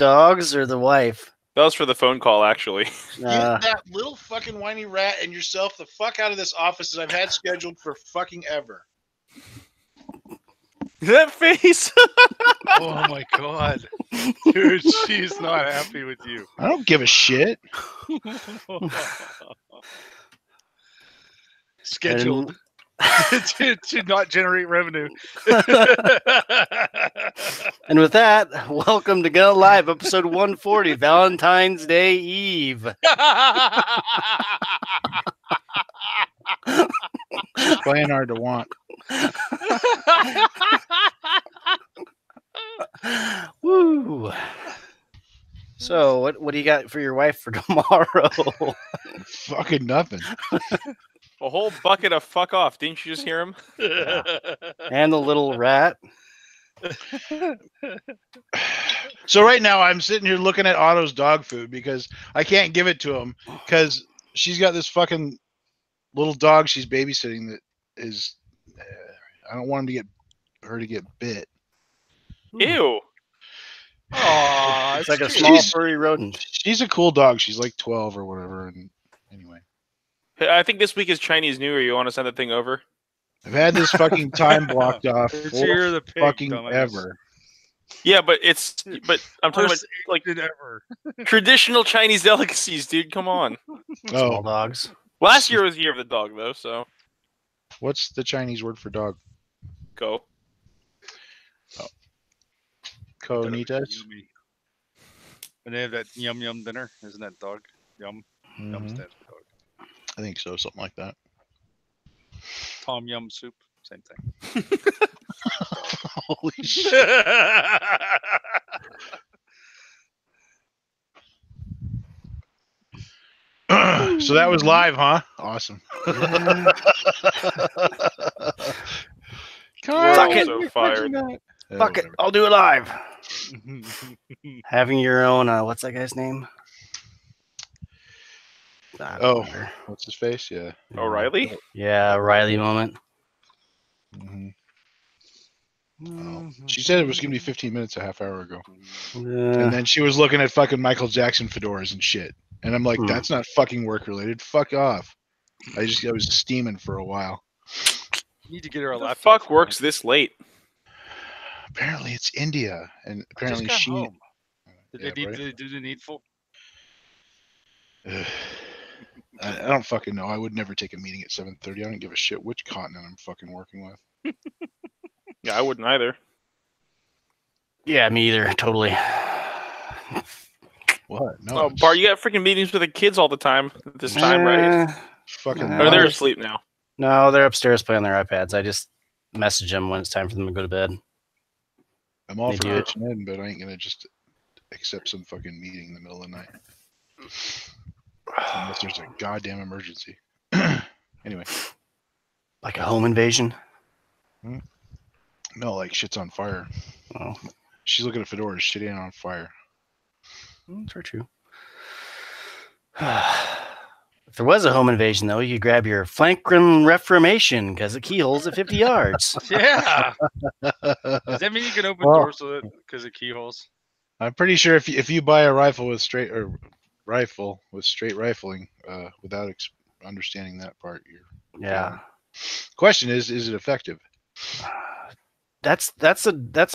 dogs or the wife? That was for the phone call, actually. Get that little fucking whiny rat and yourself the fuck out of this office that I've had scheduled for fucking ever. That face. Oh my god. Dude, she's not happy with you. I don't give a shit. Scheduled to not generate revenue. And with that, welcome to Gunnit Live, episode 140, Valentine's Day Eve. Playing hard to want. Woo. So, what do you got for your wife for tomorrow? Fucking nothing. A whole bucket of fuck off. Didn't you just hear him? Yeah. And the little rat. So right now I'm sitting here looking at Otto's dog food because I can't give it to him because she's got this fucking little dog she's babysitting that is I don't want her to get bit. Ew. Oh, it's like a small furry rodent. She's a cool dog. She's like 12 or whatever. And anyway, I think this week is Chinese New Year. You want to send that thing over? I've had this fucking time blocked off Cheer the pig, fucking dumbass. ever. Yeah, but I'm talking about like ever. traditional Chinese delicacies, dude. Come on. Small dogs. Last year was the year of the dog, though. So What's the Chinese word for dog? go. Conitas. When they have that yum yum dinner, isn't that dog? Yum. Yum stands for dog. I think so, something like that. Tom yum soup, same thing. Holy shit. So that was live, huh? Awesome. Fuck it. So fired. Fuck it. I'll do it live. Having your own, what's that guy's name? Oh, what's his face? Yeah. O'Reilly? Yeah, Riley moment. She said it was going to be 15 minutes a half hour ago. Yeah. And then she was looking at fucking Michael Jackson fedoras and shit. And I'm like, that's not fucking work related. Fuck off. I was steaming for a while. You need to get her a The laptop. fuck works this late? Apparently it's India. And apparently just got she... home. Did Yeah, they right? do the needful? I don't fucking know. I would never take a meeting at 7:30. I don't give a shit which continent I'm fucking working with. Yeah, I wouldn't either. Yeah, me either. Totally. What? No. Oh, Bart, you got freaking meetings with the kids all the time at this time, right? Fucking. Or they're asleep now. No, they're upstairs playing their iPads. I just message them when it's time for them to go to bed. I'm all They for do it. pitching in, but I ain't gonna just accept some fucking meeting in the middle of the night. Unless there's a goddamn emergency. Anyway. Like a home invasion? No, like shit's on fire. Oh, She's looking at fedoras. Shit ain't on fire. that's very true. If there was a home invasion, though, you could grab your flankum reformation because the keyhole's at 50 yards. Yeah. Does that mean you can open Well- doors with it because of keyholes? I'm pretty sure if you buy a rifle with straight rifling, without understanding that part, you're. Yeah. Question is it effective? That's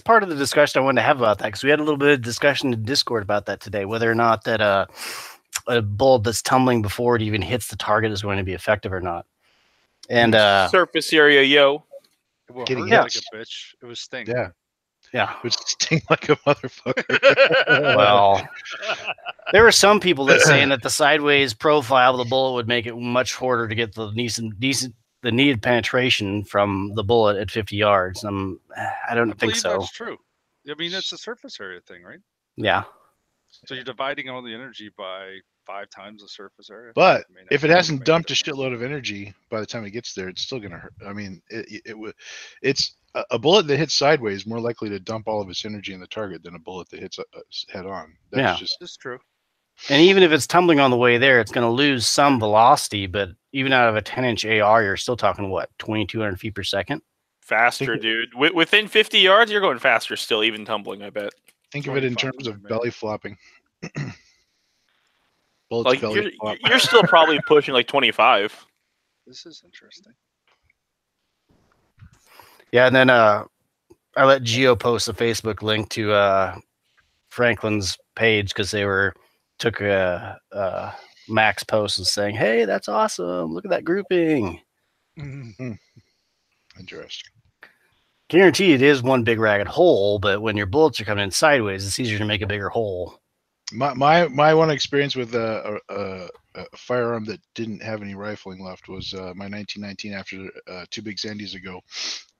part of the discussion I wanted to have about that because we had a little bit of discussion in Discord about that today, whether or not that a bullet that's tumbling before it even hits the target is going to be effective or not. And Surface area, yo. It will Getting hurt like hit. a bitch. It was sting. Yeah, yeah, would sting like a motherfucker. well, there were some people that saying that the sideways profile of the bullet would make it much harder to get the the needed penetration from the bullet at 50 yards. I don't think believe so. That's true. I mean, it's a surface area thing, right? Yeah. So you're dividing all the energy by 5 times the surface area. But I mean, if it that hasn't makes a dumped a difference. shitload of energy by the time it gets there, it's still gonna hurt. I mean, it's a bullet that hits sideways more likely to dump all of its energy in the target than a bullet that hits head on. That's Yeah. just It's true. And even if it's tumbling on the way there, it's going to lose some velocity. But even out of a 10-inch AR, you're still talking, what, 2,200 feet per second? Faster, dude. Within 50 yards, you're going faster still, even tumbling, I bet. Think of it in 25 terms of per belly flopping. Bullets Like belly flop. you're still probably pushing like 25. This is interesting. Yeah, and then I let Geo post a Facebook link to Franklin's page because they took a Max post and saying, "Hey, that's awesome! Look at that grouping." Interesting. Guarantee it is one big ragged hole, but when your bullets are coming in sideways, it's easier to make a bigger hole. My one experience with a firearm that didn't have any rifling left was my 1919 after two big Sandies ago.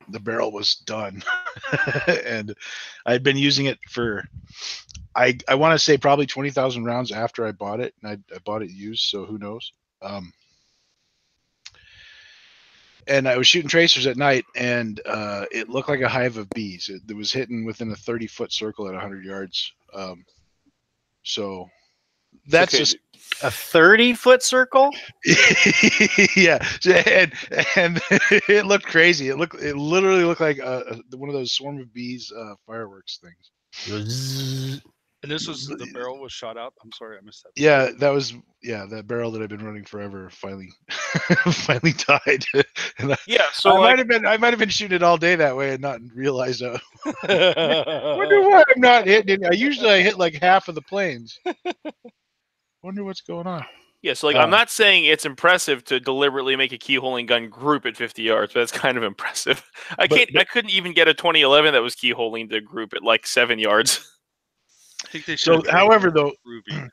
The barrel was done, and I'd been using it for I want to say probably 20,000 rounds after I bought it, and I bought it used, so who knows. And I was shooting tracers at night, and it looked like a hive of bees. It was hitting within a 30-foot circle at 100 yards. So that's Okay. just A 30-foot circle? yeah, and it looked crazy. It literally looked like one of those swarm of bees fireworks things. It was zzz. And this was the barrel was shot out. I'm sorry, I missed that. Yeah, that barrel that I've been running forever finally finally died. And Yeah, so I like, might have been shooting it all day that way and not realized. Wonder why I'm not hitting it. I hit like half of the planes. Wonder what's going on. yeah, so like I'm not saying it's impressive to deliberately make a keyholing gun group at 50 yards, but that's kind of impressive. I couldn't even get a 2011 that was keyholing to group at like 7 yards. I think they So, should. however, though, Ruby.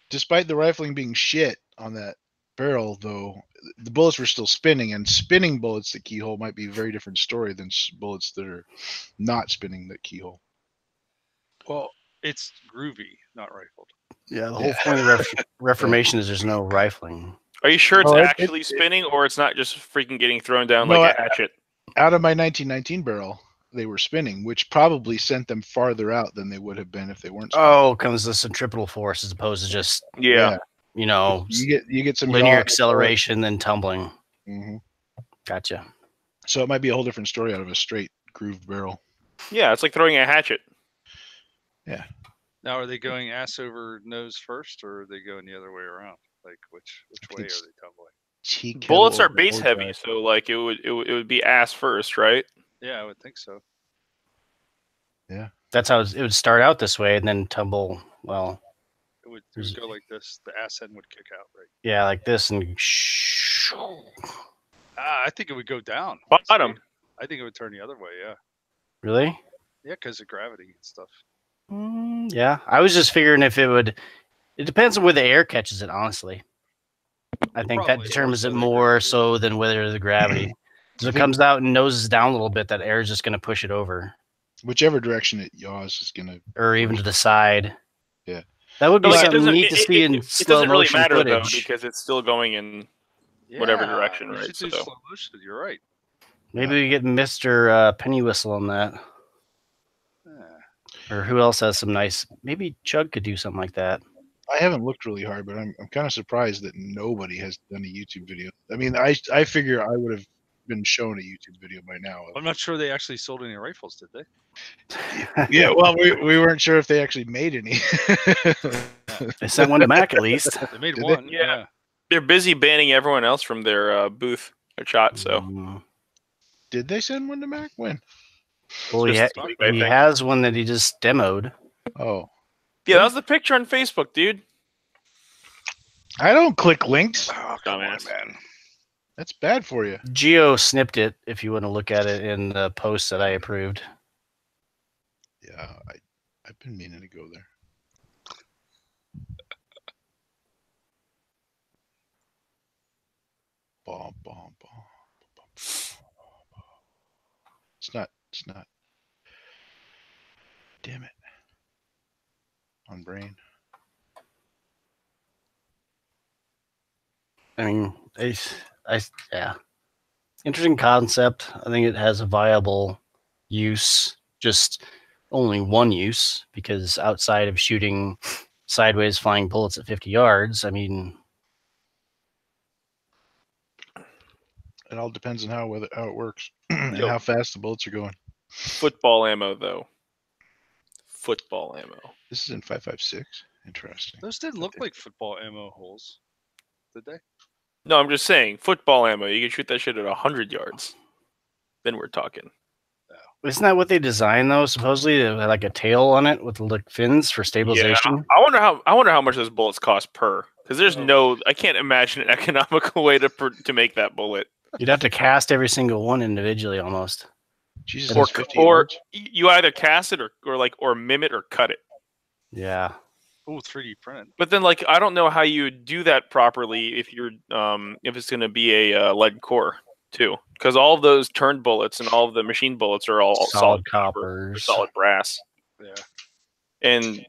despite the rifling being shit on that barrel, though, the bullets were still spinning, and spinning bullets that keyhole might be a very different story than bullets that are not spinning that keyhole. Well, it's groovy, not rifled. Yeah, the whole point of the Reformation is there's no rifling. Are you sure it's Oh, actually spinning, or it's not just freaking getting thrown down No, like a hatchet? Out of my 1919 barrel, they were spinning, which probably sent them farther out than they would have been if they weren't spinning. Oh, comes the centripetal force as opposed to just Yeah. You get some linear yaw acceleration, then tumbling. Mm-hmm. Gotcha. So it might be a whole different story out of a straight grooved barrel. Yeah, it's like throwing a hatchet. Yeah. Now, are they going ass over nose first, or are they going the other way around? Like, which way are they tumbling? Bullets are base heavy, so like it would be ass first, right? Yeah, I would think so. Yeah. That's how it would start out this way and then tumble. Well, It would go like this. The ass end would kick out, right? yeah, like this and I think it would go down. Bottom. I think it would turn the other way. Yeah. really? Yeah, because of gravity and stuff. Yeah, I was just figuring if it would. It depends on where the air catches it, honestly. I think that Probably determines more it so than more gravity. so than whether the gravity. So it comes out and noses down a little bit, that air is just going to push it over, Whichever direction it yaws is going to. or even to the side. Yeah. That would be Like, something neat to see in it slow doesn't really motion matter footage. though, because it's still going in whatever direction, You right? should do So slow motion. You're right. Maybe we get Mr. Pennywhistle on that. Yeah. Or who else has some nice? Maybe Chug could do something like that. I haven't looked really hard, but I'm kind of surprised that nobody has done a YouTube video. I mean, I figure I would have been shown a YouTube video by now. I'm not sure they actually sold any rifles, did they? Yeah, well, we weren't sure if they actually made any. They sent one to Mac at least. They made Did one. Yeah. Yeah. they're busy banning everyone else from their booth or shot. So Did they send one to Mac? When? Well, Just he this week, I think. has one that he just demoed. Oh, Yeah, that was the picture on Facebook, dude. I don't click links. Oh, come on, Dumbass. man. That's bad for you. Geo snipped it. If you want to look at it in the post that I approved. Yeah, I've been meaning to go there. Bomb, bomb, bomb. It's not. Damn it. On brain. I mean, yeah, interesting concept. I think it has a viable use. Just only one use, because outside of shooting sideways flying bullets at 50 yards, I mean, It all depends on how it works and how fast the bullets are going. Football ammo, though. football ammo. This is in 5.56. Interesting. Those didn't look like football ammo holes, did they? No, I'm just saying football ammo. You can shoot that shit at 100 yards. Then we're talking. Isn't that what they designed though? Supposedly, like a tail on it with like fins for stabilization. Yeah, I wonder how much those bullets cost per. Because there's I can't imagine an economical way to make that bullet. You'd have to cast every single one individually, almost. Jesus, Or that's 50 or yards? you either cast it or mim it or cut it. Yeah. Oh, 3D print. But then like I don't know how you would do that properly if you're if it's going to be a lead core too, because all of those turned bullets and all of the machine bullets are all solid copper or solid brass. Yeah. And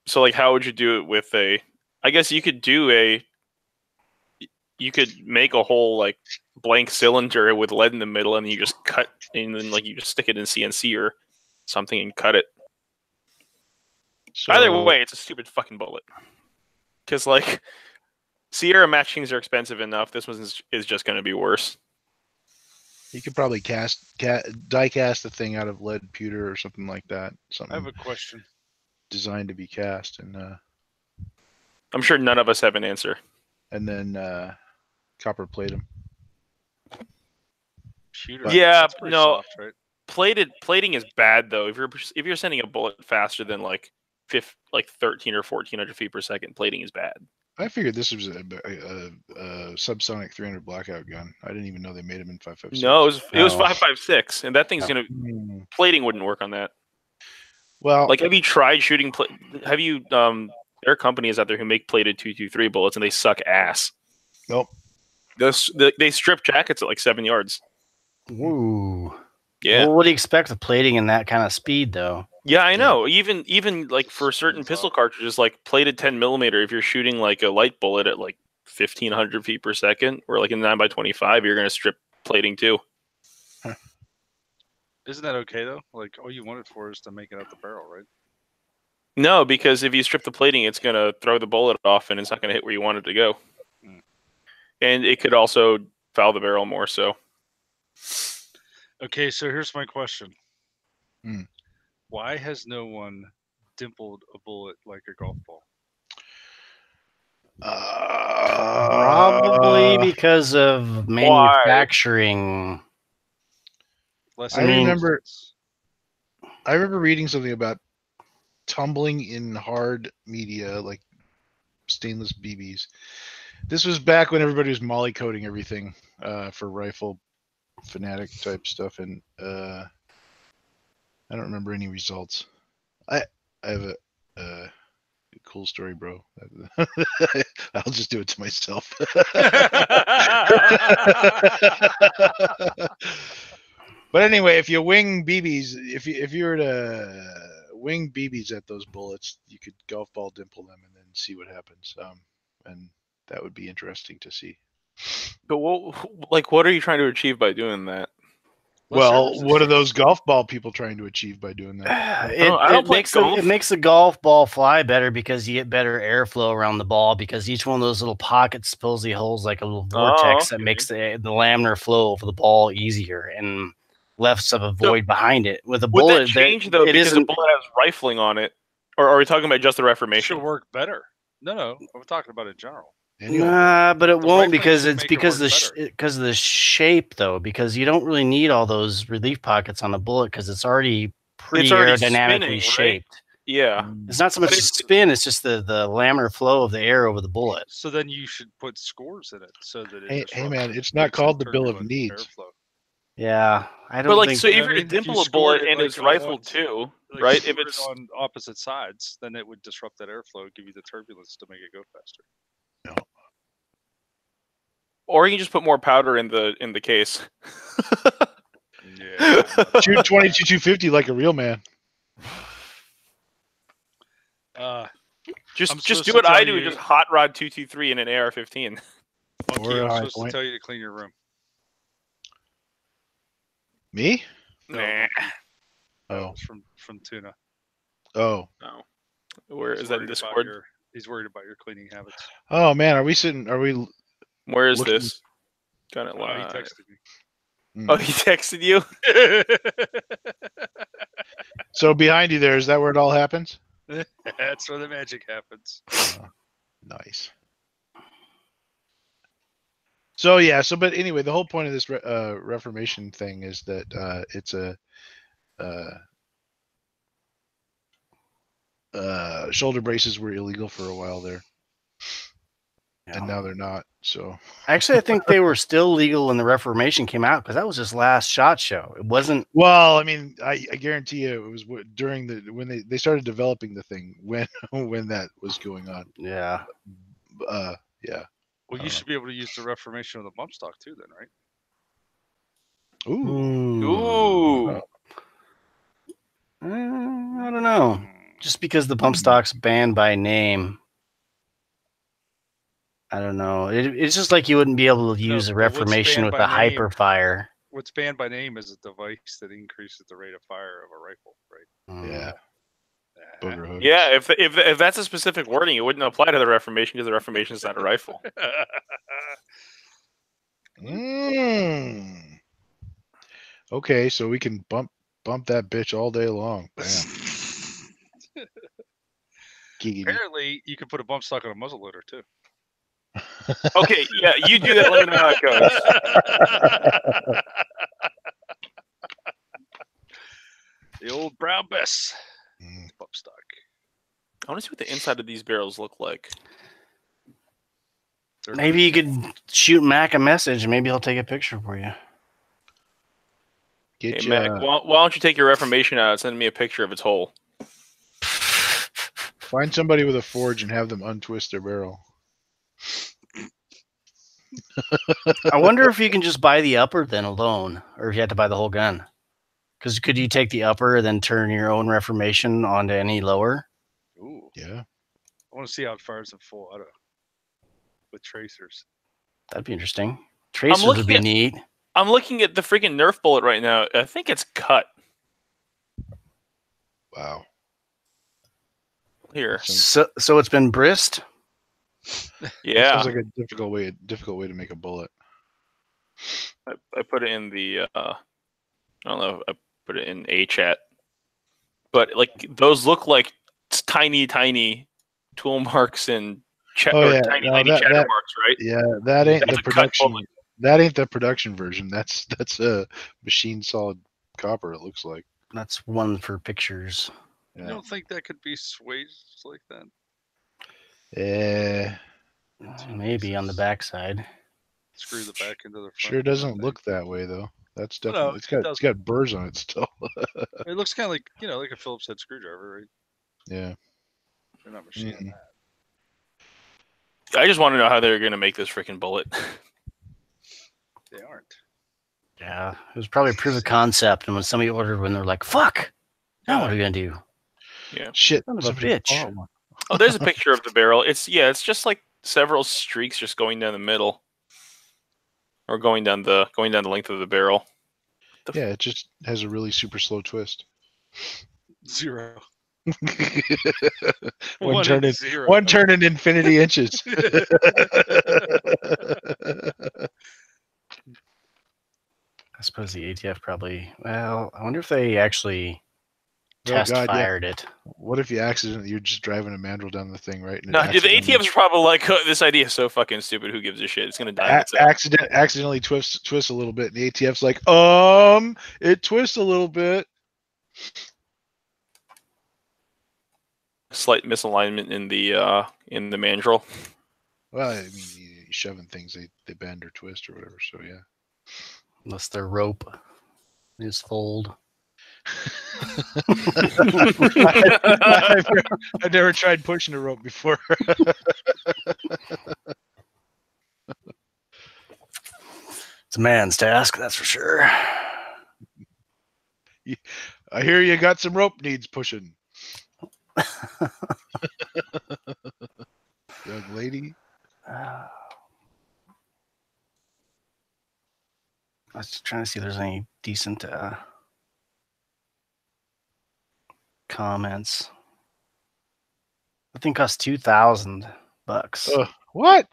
so like how would you do it with I guess you could make a whole like blank cylinder with lead in the middle and you just cut and then like you just stick it in CNC or something and cut it. So, Either way, it's a stupid fucking bullet. Because like Sierra matchings are expensive enough. This one is just going to be worse. you could probably die cast the thing out of lead pewter or something like that. I Something have a question. designed to be cast, and I'm sure none of us have an answer. then copper plate them. Pewter. Yeah, That's pretty no. soft, right? Plating is bad though. If you're sending a bullet faster than like 13 or 1400 feet per second, plating is bad. I figured this was a subsonic 300 blackout gun. I didn't even know they made them in 5.56. No, it was No. 5.56, and that thing's No. gonna plating wouldn't work on that. Well, Like, have you tried shooting? Have you? There are companies out there who make plated 223 bullets, and they suck ass. nope. They strip jackets at like 7 yards. Ooh. Yeah, Well, what do you expect with plating in that kind of speed, though? yeah, I know. Even like for certain pistol cartridges, like plated 10mm, if you're shooting like a light bullet at like 1500 feet per second, or like in 9x25, you're gonna strip plating too. Isn't that okay though? Like all you want it for is to make it out the barrel, right? No, because if you strip the plating, it's gonna throw the bullet off, and it's not gonna hit where you want it to go. And it could also foul the barrel more. So. Okay, so here's my question. Hmm. Why has no one dimpled a bullet like a golf ball? Probably because of manufacturing. Less I remember- resistance. I remember reading something about tumbling in hard media like stainless BBs. This was back when everybody was molly coating everything for rifle fanatic type stuff, and I don't remember any results. I have a cool story, bro. I'll just do it to myself. But anyway, if you wing BBs, if you were to wing BBs at those bullets, you could golf ball dimple them and then see what happens. And that would be interesting to see. But what are you trying to achieve by doing that? Well, what are those golf ball people trying to achieve by doing that? I don't play golf. It makes the golf ball fly better because you get better airflow around the ball because each one of those little pockets supposedly holds like a little vortex that makes the laminar flow of the ball easier and left of a void behind it. With a Would bullet, that change though it because the isn't. bullet has rifling on it, or are we talking about just the It Reformation? should work better. No, I'm talking about in general. Anyway, Nah, but it The won't rifling because should it's make it because work of the shape though. Because you don't really need all those relief pockets on the bullet because it's already pretty aerodynamically spinning, right? shaped. Yeah, It's not so much the spin; it's just the laminar flow of the air over the bullet. So then you should put scores in it so that it hey man, it's not called the Bill of Needs. Airflow. Yeah, I don't but like think. so, if You know you're what I to mean? If dimple you a scored bullet it and like it's on rifled one- too, Like, right? score If it it's on opposite sides, then it would disrupt that airflow, give you the turbulence to make it go faster. or you can just put more powder in the case. Yeah. Shoot 22-250 like a real man. I'm Just supposed do to what I tell do, you- just hot rod 223 in an AR-15. Monkey, Or a I'm high supposed point. to tell you to clean your room. Me? No, Nah. Monkey. Oh, It's from Tuna. oh, No. Where He's is that in worried about Discord? He's worried about your cleaning habits. oh man, are we sitting? Are we? Where is looking- this? Got it He live. texted me. Oh, he texted you? So behind you there, is that where it all happens? That's where the magic happens. Nice. So yeah, but anyway, the whole point of this Reformation thing is that it's a shoulder braces were illegal for a while there, and now they're not. So actually, I think they were still legal when the Reformation came out because that was just last SHOT Show. It wasn't. Well, I mean, I guarantee you, it was during when they started developing the thing when that was going on. Yeah. Yeah. Well, you should be able to use the Reformation of the bump stock too, then, right? Ooh. I don't know. Just because the bump stock's banned by name, I don't know. It's just like you wouldn't be able to use a Reformation with a Hyperfire. What's banned by name is a device that increases the rate of fire of a rifle, right? Yeah. Yeah, if that's a specific wording, it wouldn't apply to the Reformation because the Reformation is not a rifle. Okay, so we can bump that bitch all day long. Bam. Apparently, you can put a bump stock on a muzzle loader too. Okay, yeah, you do that. Let me know how it goes. The old brown bess bump stock. I want to see what the inside of these barrels look like. Maybe you could shoot Mac a message, and maybe he'll take a picture for you. Hey, Mac, why don't you take your Reformation out and send me a picture of its hole? Find somebody with a forge and have them untwist their barrel. I wonder if you can just buy the upper then alone, or if you have to buy the whole gun. Because could you take the upper and then turn your own Reformation onto any lower? Ooh. Yeah. I want to see how it fires in full auto with tracers. That'd be interesting. Tracers would be neat. I'm looking at the freaking Nerf bullet right now. I think it's cut. Wow. Here. So it's been brist? Yeah. Sounds like a difficult way to make a bullet. I put it in the I don't know, I put it in a chat. But like those look like tiny tool marks and tiny chatter marks, right? Yeah, that ain't the production. That ain't the production version. That's a machine solid copper. It looks like. That's one for pictures. Yeah. You don't think that could be swaged like that? Yeah. Maybe on the backside. Screw the back into the front. Sure doesn't look that way though. That's definitely it's got burrs on it still. It looks kind of like like a Phillips head screwdriver, right? Yeah. They're not machining that. I just want to know how they're going to make this freaking bullet. They aren't. Yeah, it was probably a proof of concept, and when somebody ordered one, they're like, "Fuck! Now what are we gonna do?" Yeah. Shit. Son of a bitch. Oh, there's a picture of the barrel. It's just like several streaks just going down the middle, or going down the length of the barrel. Yeah, it just has a really super slow twist. 0. one turn in infinity inches. I suppose the ATF probably. Well, I wonder if they actually fired it. What if you're just driving a mandrel down the thing, right? No, dude, the ATF's probably like, this idea is so fucking stupid. Who gives a shit? It's gonna die. Accidentally twists a little bit, and the ATF's like, it twists a little bit. Slight misalignment in the mandrel. Well, I mean, you shoving things, they bend or twist or whatever. So yeah. Unless their rope is fold. I've never tried pushing a rope before. It's a man's task, that's for sure. I hear you got some rope needs pushing. Young lady. I was just trying to see if there's any decent comments. The thing costs $2,000. What?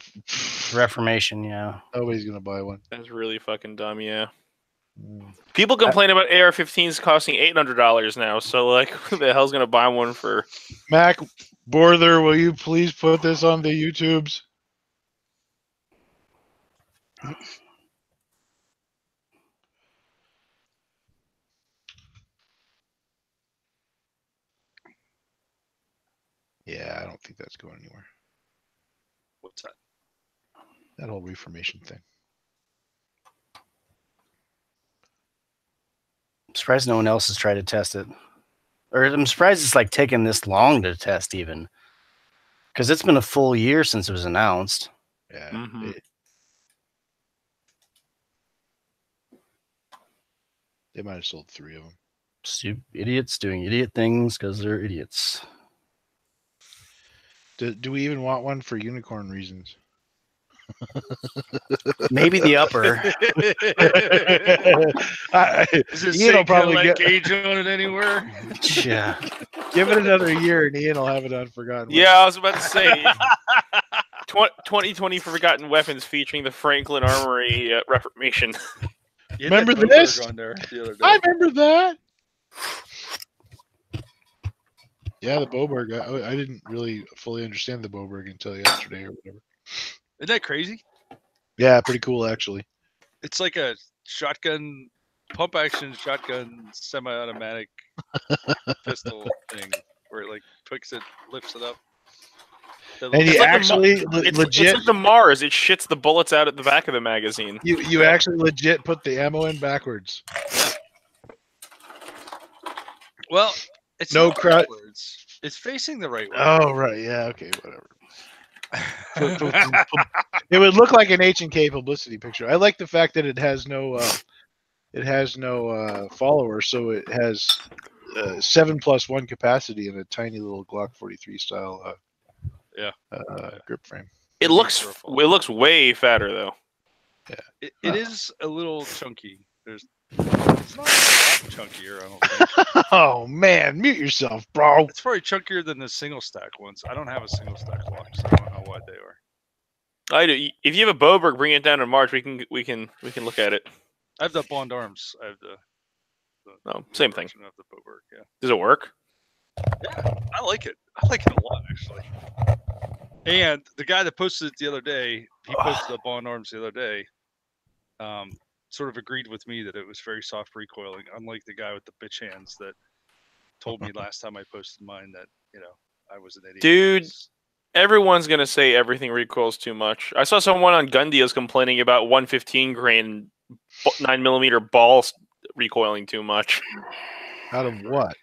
Reformation, yeah. Nobody's gonna buy one. That's really fucking dumb, yeah. People complain about AR-15s costing $800 now. So, like, who the hell's gonna buy one for? Mac Borther, will you please put this on the YouTubes? Yeah, I don't think that's going anywhere. What's that? That whole reformation thing. I'm surprised no one else has tried to test it. Or I'm surprised it's like taking this long to test even. Because it's been a full year since it was announced. Yeah. Mhm. They might have sold 3 of them. Idiots doing idiot things because they're idiots. Do we even want one for unicorn reasons? Maybe the upper. Is it Ian will probably let get gauge on it anywhere? Yeah. give it another year, and Ian will have it unforgotten. Yeah, I was about to say 2020 Forgotten Weapons featuring the Franklin Armory Reformation. Remember this? On there the other day. I remember that. Yeah, the Boberg. I didn't really fully understand the Boberg until yesterday or whatever. Isn't that crazy? Yeah, pretty cool actually. It's like a shotgun, pump action shotgun, semi-automatic pistol thing where it like picks it, lifts it up. And you It's like actually it's legit. like the Mars. It shits the bullets out at the back of the magazine. You actually legit put the ammo in backwards. Well, it's No not crutch. backwards. It's facing the right way. Oh right, yeah, okay, whatever. It would look like an H&K publicity picture. I like the fact that it has no follower, so it has 7+1 capacity and a tiny little Glock 43 style grip frame. It looks way fatter though. Yeah, it is a little chunky. It's not a lot chunkier, I don't think. Oh man, mute yourself, bro. It's probably chunkier than the single stack ones. I don't have a single stack Glock, so I don't know how wide they are. I do. If you have a Boberg, bring it down in March. We can look at it. I have the Bond Arms. I have the same thing. Of the Boberg, yeah. Does it work? Yeah, I like it. I like it a lot actually. And the guy that posted it the other day, he posted the Bond Arms the other day. Sort of agreed with me that it was very soft recoiling, unlike the guy with the bitch hands that told me last time I posted mine that, I was an idiot. Dude, everyone's going to say everything recoils too much. I saw someone on Gun Deals complaining about 115 grain 9mm balls recoiling too much. Out of what?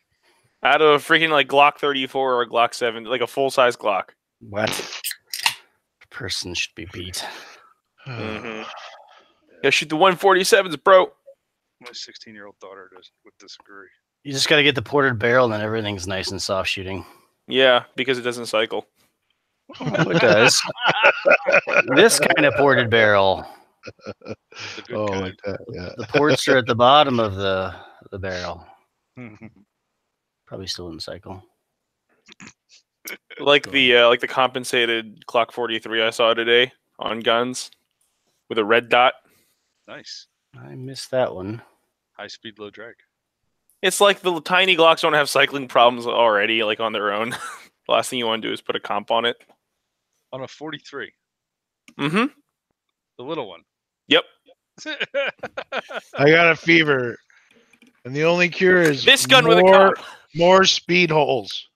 Out of a freaking like Glock 34 or a Glock 7, like a full-size Glock. What? Person should be beat. Mm-hmm. Yeah, shoot the 147s, bro. My 16-year-old daughter would disagree. You just got to get the ported barrel, and then everything's nice and soft shooting. Yeah, because it doesn't cycle. Oh, it does. This kind of ported barrel. Oh, like that, yeah. The ports are at the bottom of the barrel. Probably still in cycle. Like the compensated Glock 43 I saw today on guns with a red dot. Nice. I missed that one. High speed, low drag. It's like the tiny Glocks don't have cycling problems already, like on their own. The last thing you want to do is put a comp on it. On a 43. Mm-hmm. The little one. Yep. I got a fever, and the only cure is this gun with a comp. More speed holes.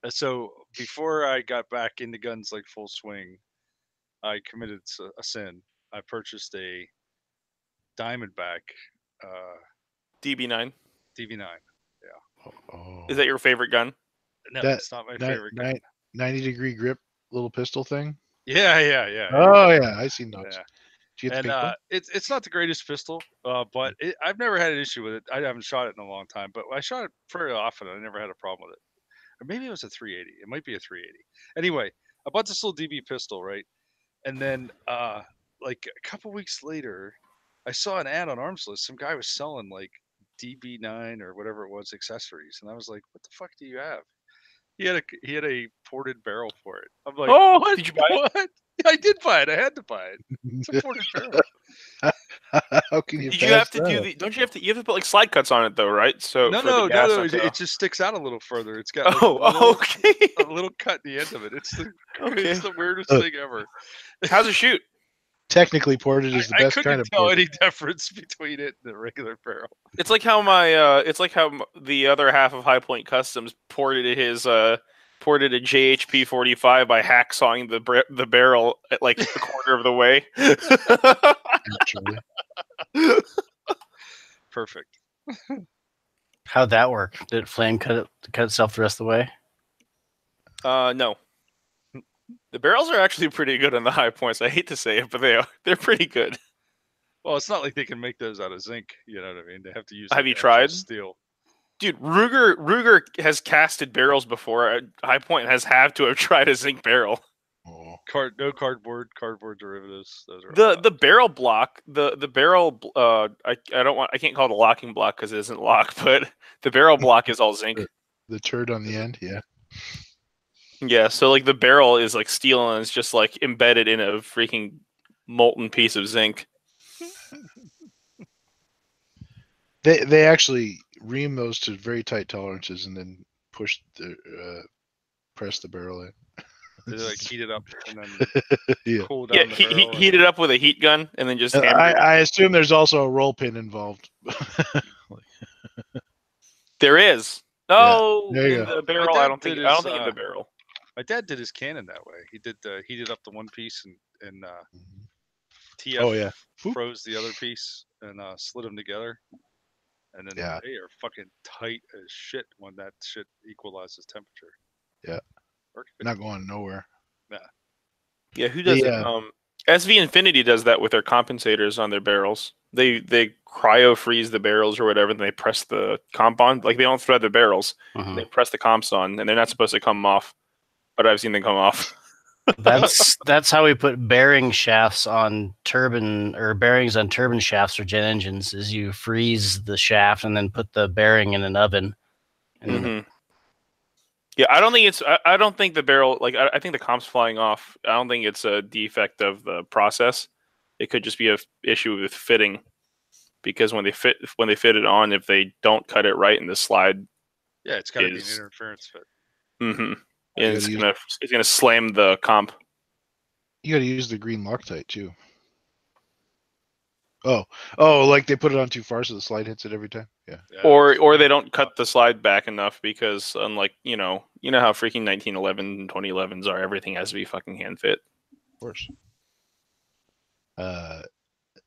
So before I got back into guns like full swing, I committed a sin. I purchased a Diamondback DB9. DB9. Yeah. Oh. Is that your favorite gun? No, it's not my favorite gun. 90-degree grip little pistol thing. Yeah. Oh yeah, I seen those. Yeah. And it's not the greatest pistol, but I've never had an issue with it. I haven't shot it in a long time, but I shot it very often. I never had a problem with it. Or maybe it was a 380. It might be a 380. Anyway, I bought this little DB pistol, right? And then like a couple weeks later, I saw an ad on Arms List. Some guy was selling like DB9 or whatever it was accessories, and I was like, "What the fuck do you have?" He had a ported barrel for it. I'm like, "Oh, what? Did you buy it?" I did buy it. I had to buy it. It's a ported barrel. How can you? Did you have to do the? Don't you have to? You have to put like slide cuts on it though, right? So No. It just sticks out a little further. It's got okay. a little cut in the end of it. It's the it's the weirdest thing ever. How's it shoot? Technically, ported is the best kind of. I couldn't tell any difference between it and the regular barrel. It's like how the other half of High Point Customs ported a JHP 45 by hacksawing the barrel at like a quarter of the way. Actually. Perfect. How'd that work? Did flame cut itself the rest of the way? No. The barrels are actually pretty good on the High Points. I hate to say it, but they're pretty good. Well, it's not like they can make those out of zinc. You know what I mean? They have to use. Have you tried steel? Dude, Ruger has casted barrels before. High Point has had to have tried a zinc barrel. Oh. No cardboard derivatives. Those are the barrel block. The barrel. I can't call it a locking block because it isn't locked, but the barrel block is all zinc. The turd on the end, yeah. Yeah, so like the barrel is like steel and it's just like embedded in a freaking molten piece of zinc. They actually ream those to very tight tolerances and then press the barrel in. They like heat it up and then yeah. cool down the barrel. Heat it up with a heat gun and then just. I assume there's also a roll pin involved. There is. Oh, yeah, in the barrel. I don't think in the barrel. My dad did his cannon that way. He did heated up the one piece and TF froze the other piece and slid them together. And then they are fucking tight as shit when that shit equalizes temperature. Yeah. Not going nowhere. Yeah. Yeah, who does it? SV Infinity does that with their compensators on their barrels. They cryo freeze the barrels or whatever, and they press the comp on. Like they don't thread the barrels. They press the comps on, and they're not supposed to come off. But I've seen them come off. That's how we put bearing shafts on turbine or bearings on turbine shafts for jet engines. Is you freeze the shaft and then put the bearing in an oven. Yeah, I don't think the barrel I think the comp's flying off. I don't think it's a defect of the process. It could just be a issue with fitting, because when they fit it on, if they don't cut it right in the slide, it's got to be an interference fit. And it's gonna slam the comp. You got to use the green Loctite too. Oh, like they put it on too far so the slide hits it every time. Yeah. Or they don't cut the slide back enough, because unlike you know how freaking 1911 and 2011s are, everything has to be fucking hand fit. Of course.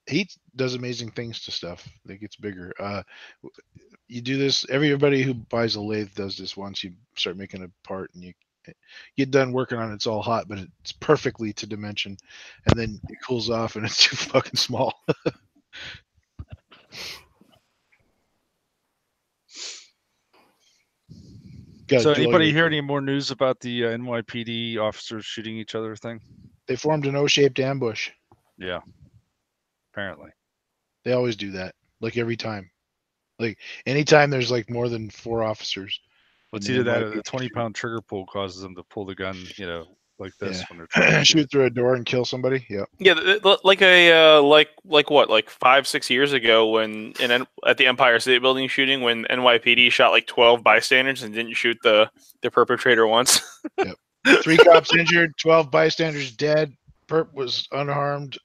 Heat does amazing things to stuff. It gets bigger. You do this. Everybody who buys a lathe does this once. You start making a part and you get done working on it. It's all hot, but it's perfectly to dimension, and then it cools off and it's too fucking small. So anybody hear any more news about the NYPD officers shooting each other thing? They formed an O-shaped ambush. Yeah. Apparently. They always do that. Like every time. Like anytime there's like more than 4 officers. It's either that or the 20-pound trigger pull causes them to pull the gun, like this when they're trying to shoot through a door and kill somebody. Yeah. Yeah, like 5-6 years ago when at the Empire State Building shooting, when NYPD shot like 12 bystanders and didn't shoot the perpetrator once. Yep. 3 cops injured, 12 bystanders dead. Perp was unharmed.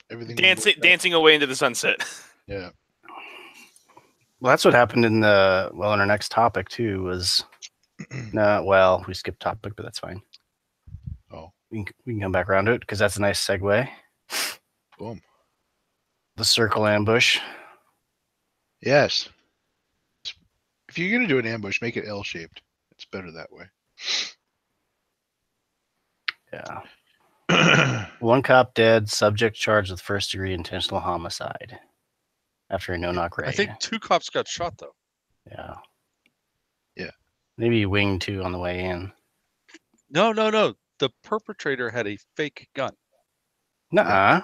Everything dancing away into the sunset. Yeah. Well, that's what happened in our next topic too was we skipped topic, but that's fine. Oh, we can come back around to it because that's a nice segue. Boom. The circle ambush. Yes. If you're gonna do an ambush, make it L-shaped. It's better that way. Yeah. 1 cop dead, subject charged with first-degree intentional homicide after a no-knock raid. I think 2 cops got shot, though. Yeah. Yeah. Maybe winged 2 on the way in. No. The perpetrator had a fake gun. Nuh-uh.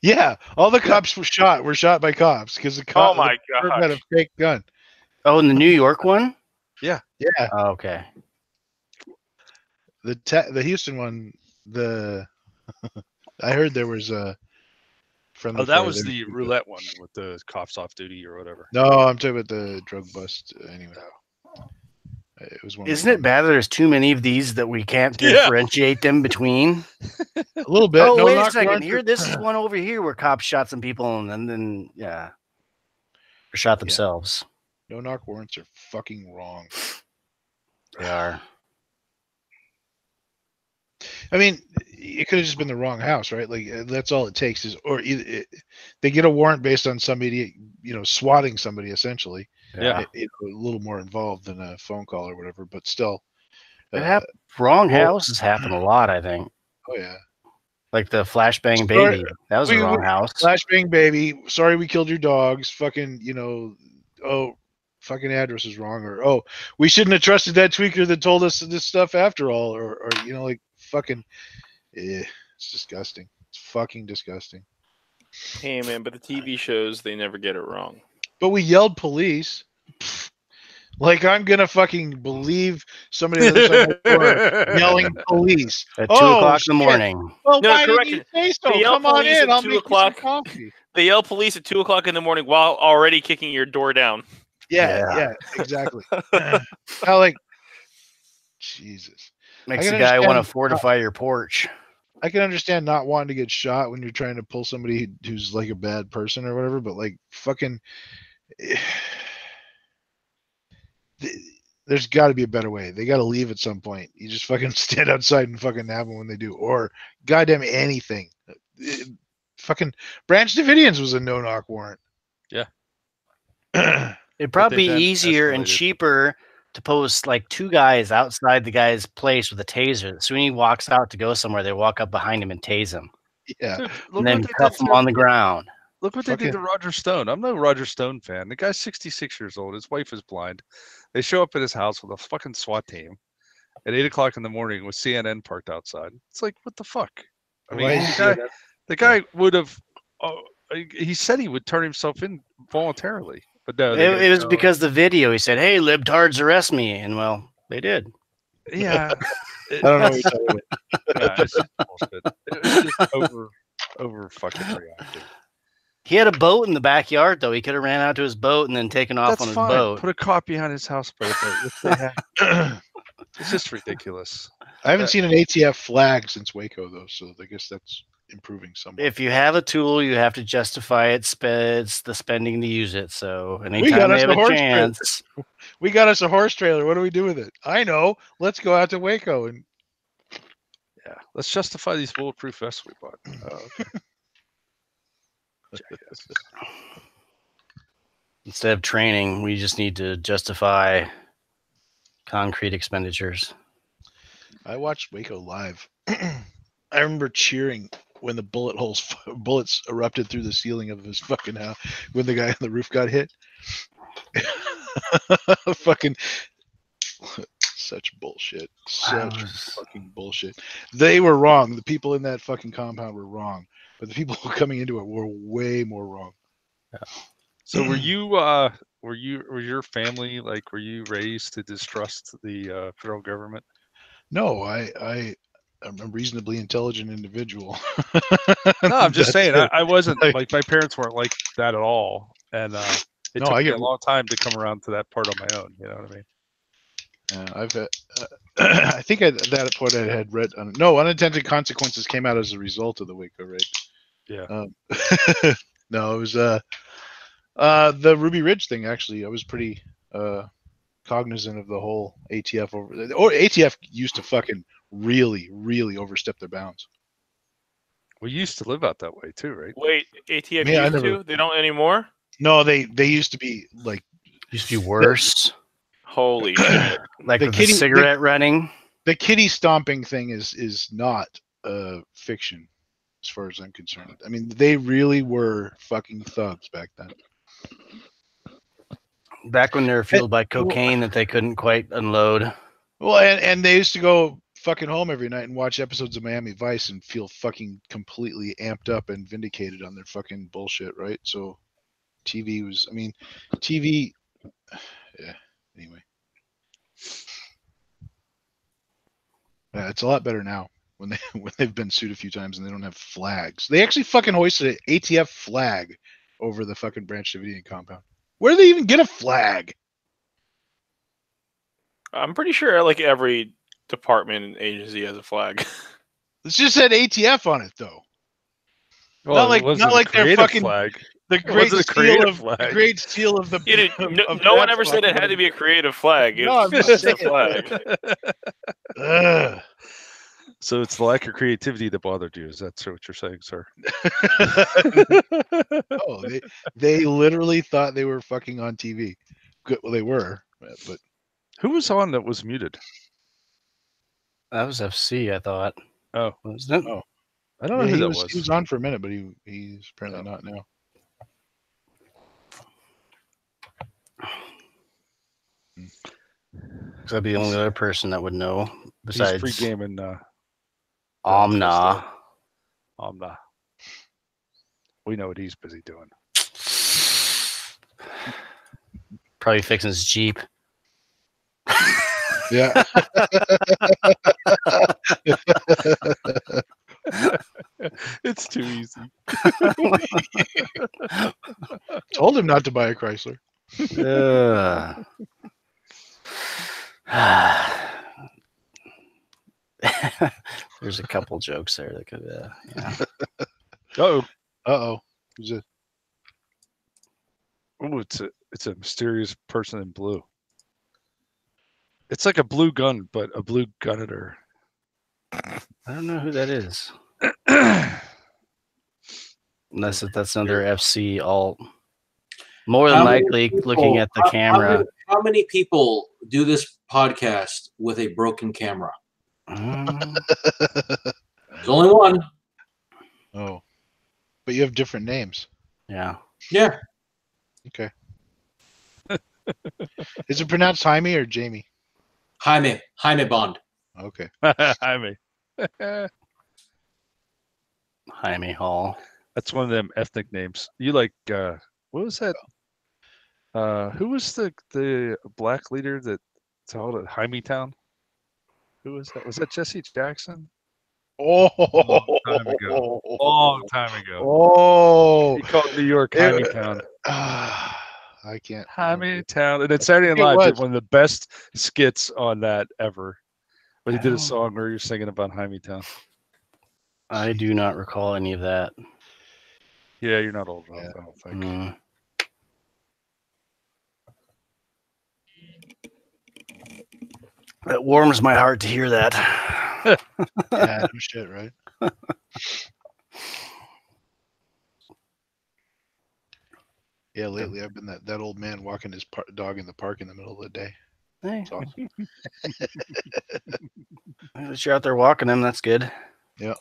Yeah. All the cops were shot by cops because the cop had a fake gun. Oh, in the New York one? Yeah. Oh, okay. The Houston one, I heard there was Friendly Oh, that fire was there. the roulette one with the cops off duty or whatever. No, I'm talking about the drug bust. Anyway, it was one. Isn't it bad that there's too many of these that we can't Yeah. differentiate them between? A little bit. Oh, no wait a knock second. warrants Here, are- this is one over here where cops shot some people and then or shot themselves. No knock warrants are fucking wrong. They are. I mean, it could have just been the wrong house, right? Like that's all it takes is, or either they get a warrant based on somebody, swatting somebody essentially. Yeah. A little more involved than a phone call or whatever, but still. Wrong houses happen a lot, I think. Oh yeah. Like the flashbang Sorry, baby. That was the wrong house. Flashbang baby. Sorry, we killed your dogs. Fucking, fucking address is wrong, or we shouldn't have trusted that tweaker that told us this stuff after all, or like fucking. It's disgusting. It's fucking disgusting. Hey man, but the TV shows they never get it wrong. But we yelled police. Like I'm gonna fucking believe somebody on the other side of the door yelling police At 2 o'clock in the morning. Well, No, why correct. didn't you say so? They yell Come on police in. at I'll 2 make o'clock. you some coffee. They yell police at 2 o'clock in the morning while already kicking your door down. Yeah, exactly. How like Jesus. Makes the guy want to fortify your porch. I can understand not wanting to get shot when you're trying to pull somebody who's like a bad person or whatever, but like fucking there's got to be a better way. They got to leave at some point. You just fucking stand outside and fucking nab them when they do, or goddamn anything. Fucking Branch Davidians was a no-knock warrant. Yeah. It'd probably be then easier and escalated. cheaper to post like 2 guys outside the guy's place with a taser. As soon as he walks out to go somewhere, they walk up behind him and tase him. Yeah. Dude, And then cuff him on the ground. Look what they did to Roger Stone. I'm no Roger Stone fan. The guy's 66 years old. His wife is blind. They show up at his house with a fucking SWAT team at 8 o'clock in the morning with CNN parked outside. It's like, what the fuck? I mean, the guy would have. He said he would turn himself in voluntarily, but no. It was because the video. He said, "Hey, libtards, arrest me," and well, they did. Yeah. I don't know what you're talking about. Yeah, it's just bullshit. It's just over fucking reacting. He had a boat in the backyard, though. He could have ran out to his boat and then taken off That's on his fine. boat. Put a cop behind his house by the boat. It's just ridiculous. I haven't seen an ATF flag since Waco, though, so I guess that's improving somewhat. If you have a tool, you have to justify it. It's the spending to use it. So got anytime they us have the a horse chance, we got us a horse trailer. What do we do with it? I know. Let's go out to Waco and Yeah, let's justify these bulletproof vests we bought. Oh, okay. instead of training, we just need to justify concrete expenditures. I watched Waco live. I remember cheering when the bullets erupted through the ceiling of his fucking house when the guy on the roof got hit. Fucking such bullshit. Such fucking bullshit. They were wrong. The people in that fucking compound were wrong, but the people coming into it were way more wrong. Yeah. So were your family, like, were you raised to distrust the federal government? No, I'm a reasonably intelligent individual. No, I'm just saying, it. I wasn't like my parents weren't like that at all, and it took me a long time to come around to that part on my own. You know what I mean? I think at that point I had read unintended consequences came out as a result of the Waco raid. Yeah. No, it was the Ruby Ridge thing. Actually, I was pretty cognizant of the whole ATF ATF used to fucking really overstep their bounds. We used to live out that way too, right? Wait, ATF Yeah, used to? They don't anymore? No, they used to be like Used to be worse. Holy shit. Like the cigarette running. The kitty stomping thing is not fiction, as far as I'm concerned. I mean, they really were fucking thugs back then. Back when they were fueled by cocaine that they couldn't quite unload. Well, and they used to go fucking home every night and watch episodes of Miami Vice and feel fucking completely amped up and vindicated on their fucking bullshit, right? So TV was, I mean, TV, yeah, anyway. Yeah, it's a lot better now. when they've been sued a few times and they don't have flags. They actually fucking hoisted an ATF flag over the fucking Branch Davidian compound. Where do they even get a flag? I'm pretty sure like every department and agency has a flag. It's just said ATF on it though. Well, not like their fucking flag. The It wasn't a creative flag. The great seal of the. Yeah, no one ever said it had to be a creative flag. No, I'm It's just just a saying. flag. So it's the lack of creativity that bothered you. Is that what you're saying, sir? Oh, they literally thought they were fucking on TV. Good, well, they were, but Who was on that was muted? That was FC, I thought. Oh, wasn't it? Oh, I don't know who that was. He was on for a minute, but he's apparently not now. That'd be the only other person that would know besides He's pre-gaming Omna. We know what he's busy doing. Probably fixing his Jeep. Yeah. It's too easy. Told him not to buy a Chrysler. There's a couple jokes there that could, yeah. Uh-oh. Who's it? Oh, it's a mysterious person in blue. It's like a blue gun, but a blue gunnitor. I don't know who that is. Unless that's another FC alt. More than likely, looking at the camera. How many people do this podcast with a broken camera? There's only one. Oh. But you have different names. Yeah. Yeah. Okay. Is it pronounced Jaime or Jamie? Jaime Bond. Okay. Jaime. Jaime Hall. That's one of them ethnic names. You like what was that? Who was the black leader that told it Jaime Town? Who was that? Was that Jesse Jackson? Oh, Long time ago. Oh, He called New York Jaime Town. I can't. Jaime Town. And then Saturday Night Live did one of the best skits on that ever. But he did a song where he was singing about Jaime Town. I do not recall any of that. Yeah, you're not old enough, I don't think. It warms my heart to hear that. Yeah, no shit, right? Yeah, lately I've been that old man walking his dog in the park in the middle of the day. Hey. It's awesome. If you're out there walking him, that's good. Yeah.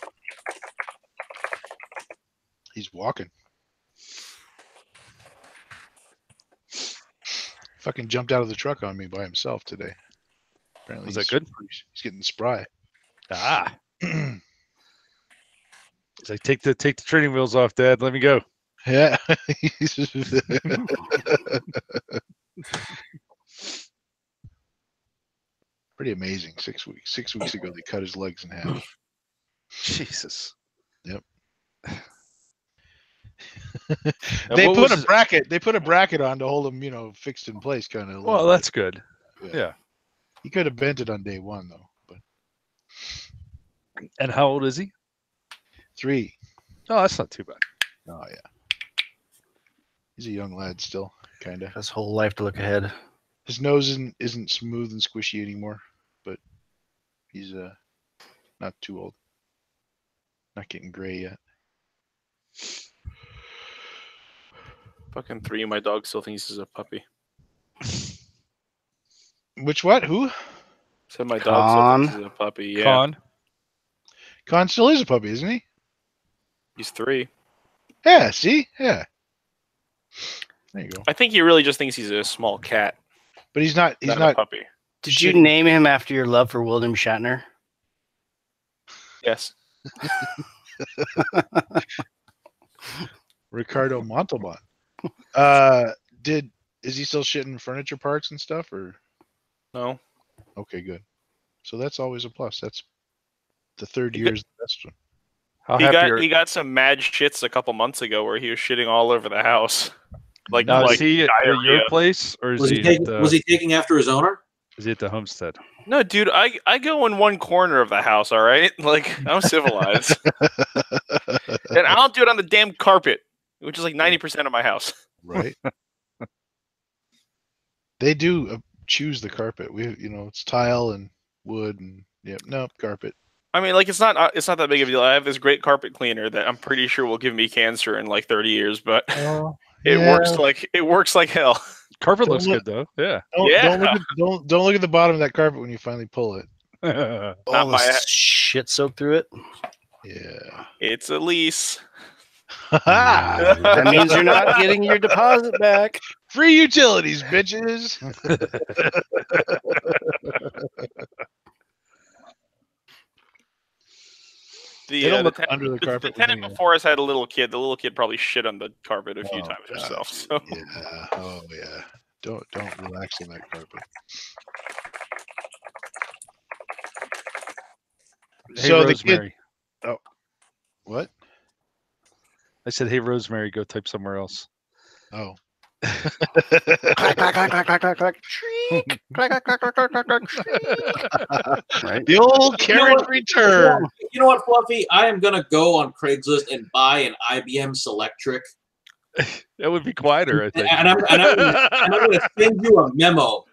He's walking. Fucking jumped out of the truck on me by himself today. Apparently Was that good? He's getting spry. He's like, take the training wheels off, Dad. Let me go. Yeah. Pretty amazing. 6 weeks. 6 weeks ago, they cut his legs in half. Jesus. Yep. They put a bracket. They put a bracket on to hold him, fixed in place, kind of. Well, that's good. Yeah. He could have bent it on day one, though. But. And how old is he? 3. Oh, that's not too bad. Oh yeah. He's a young lad still, kind of. His whole life to look ahead. His nose isn't smooth and squishy anymore, but he's not too old. Not getting gray yet. Fucking 3. My dog still thinks he's a puppy. Which what? Who? Said my dog still thinks he's a puppy. Yeah. Con still is a puppy, isn't he? He's 3. Yeah. See? Yeah. There you go. I think he really just thinks he's a small cat. But he's not. He's not not a puppy. Did you name him after your love for William Shatner? Yes. Ricardo Montalban. Is he still shitting furniture parts and stuff, or no? Okay, good. So that's always a plus. That's the third year is the best one. He got some mad shits a couple months ago where he was shitting all over the house. Now, is he at your place, or is he taking after his owner? Is he at the homestead? No, dude, I go in one corner of the house, all right? Like, I'm civilized. And I don't do it on the damn carpet, which is like 90% of my house. Right. They do choose the carpet. It's tile and wood and carpet. I mean, like, it's not that big of a deal. I have this great carpet cleaner that I'm pretty sure will give me cancer in like 30 years, but it works like hell. Carpet looks good though. Yeah. Don't look at the bottom of that carpet when you finally pull it. All the shit soaked through it. Yeah. It's a lease. That means you're not getting your deposit back. Free utilities, bitches. Under the carpet. The tenant before us had a little kid. The little kid probably shit on the carpet a few times herself. So. Yeah. Oh yeah. Don't relax on that carpet. Hey, so Rosemary. The kid. Oh. What? I said, "Hey, Rosemary, go type somewhere else." Oh. Clack, clack, clack, clack, clack, clack, clack. Shriek. Clack, clack, clack, clack, clack, clack, clack. Shriek. Right? The old carriage return. You know what, Fluffy? I am gonna go on Craigslist and buy an IBM Selectric. That would be quieter, I think. And I'm gonna send you a memo.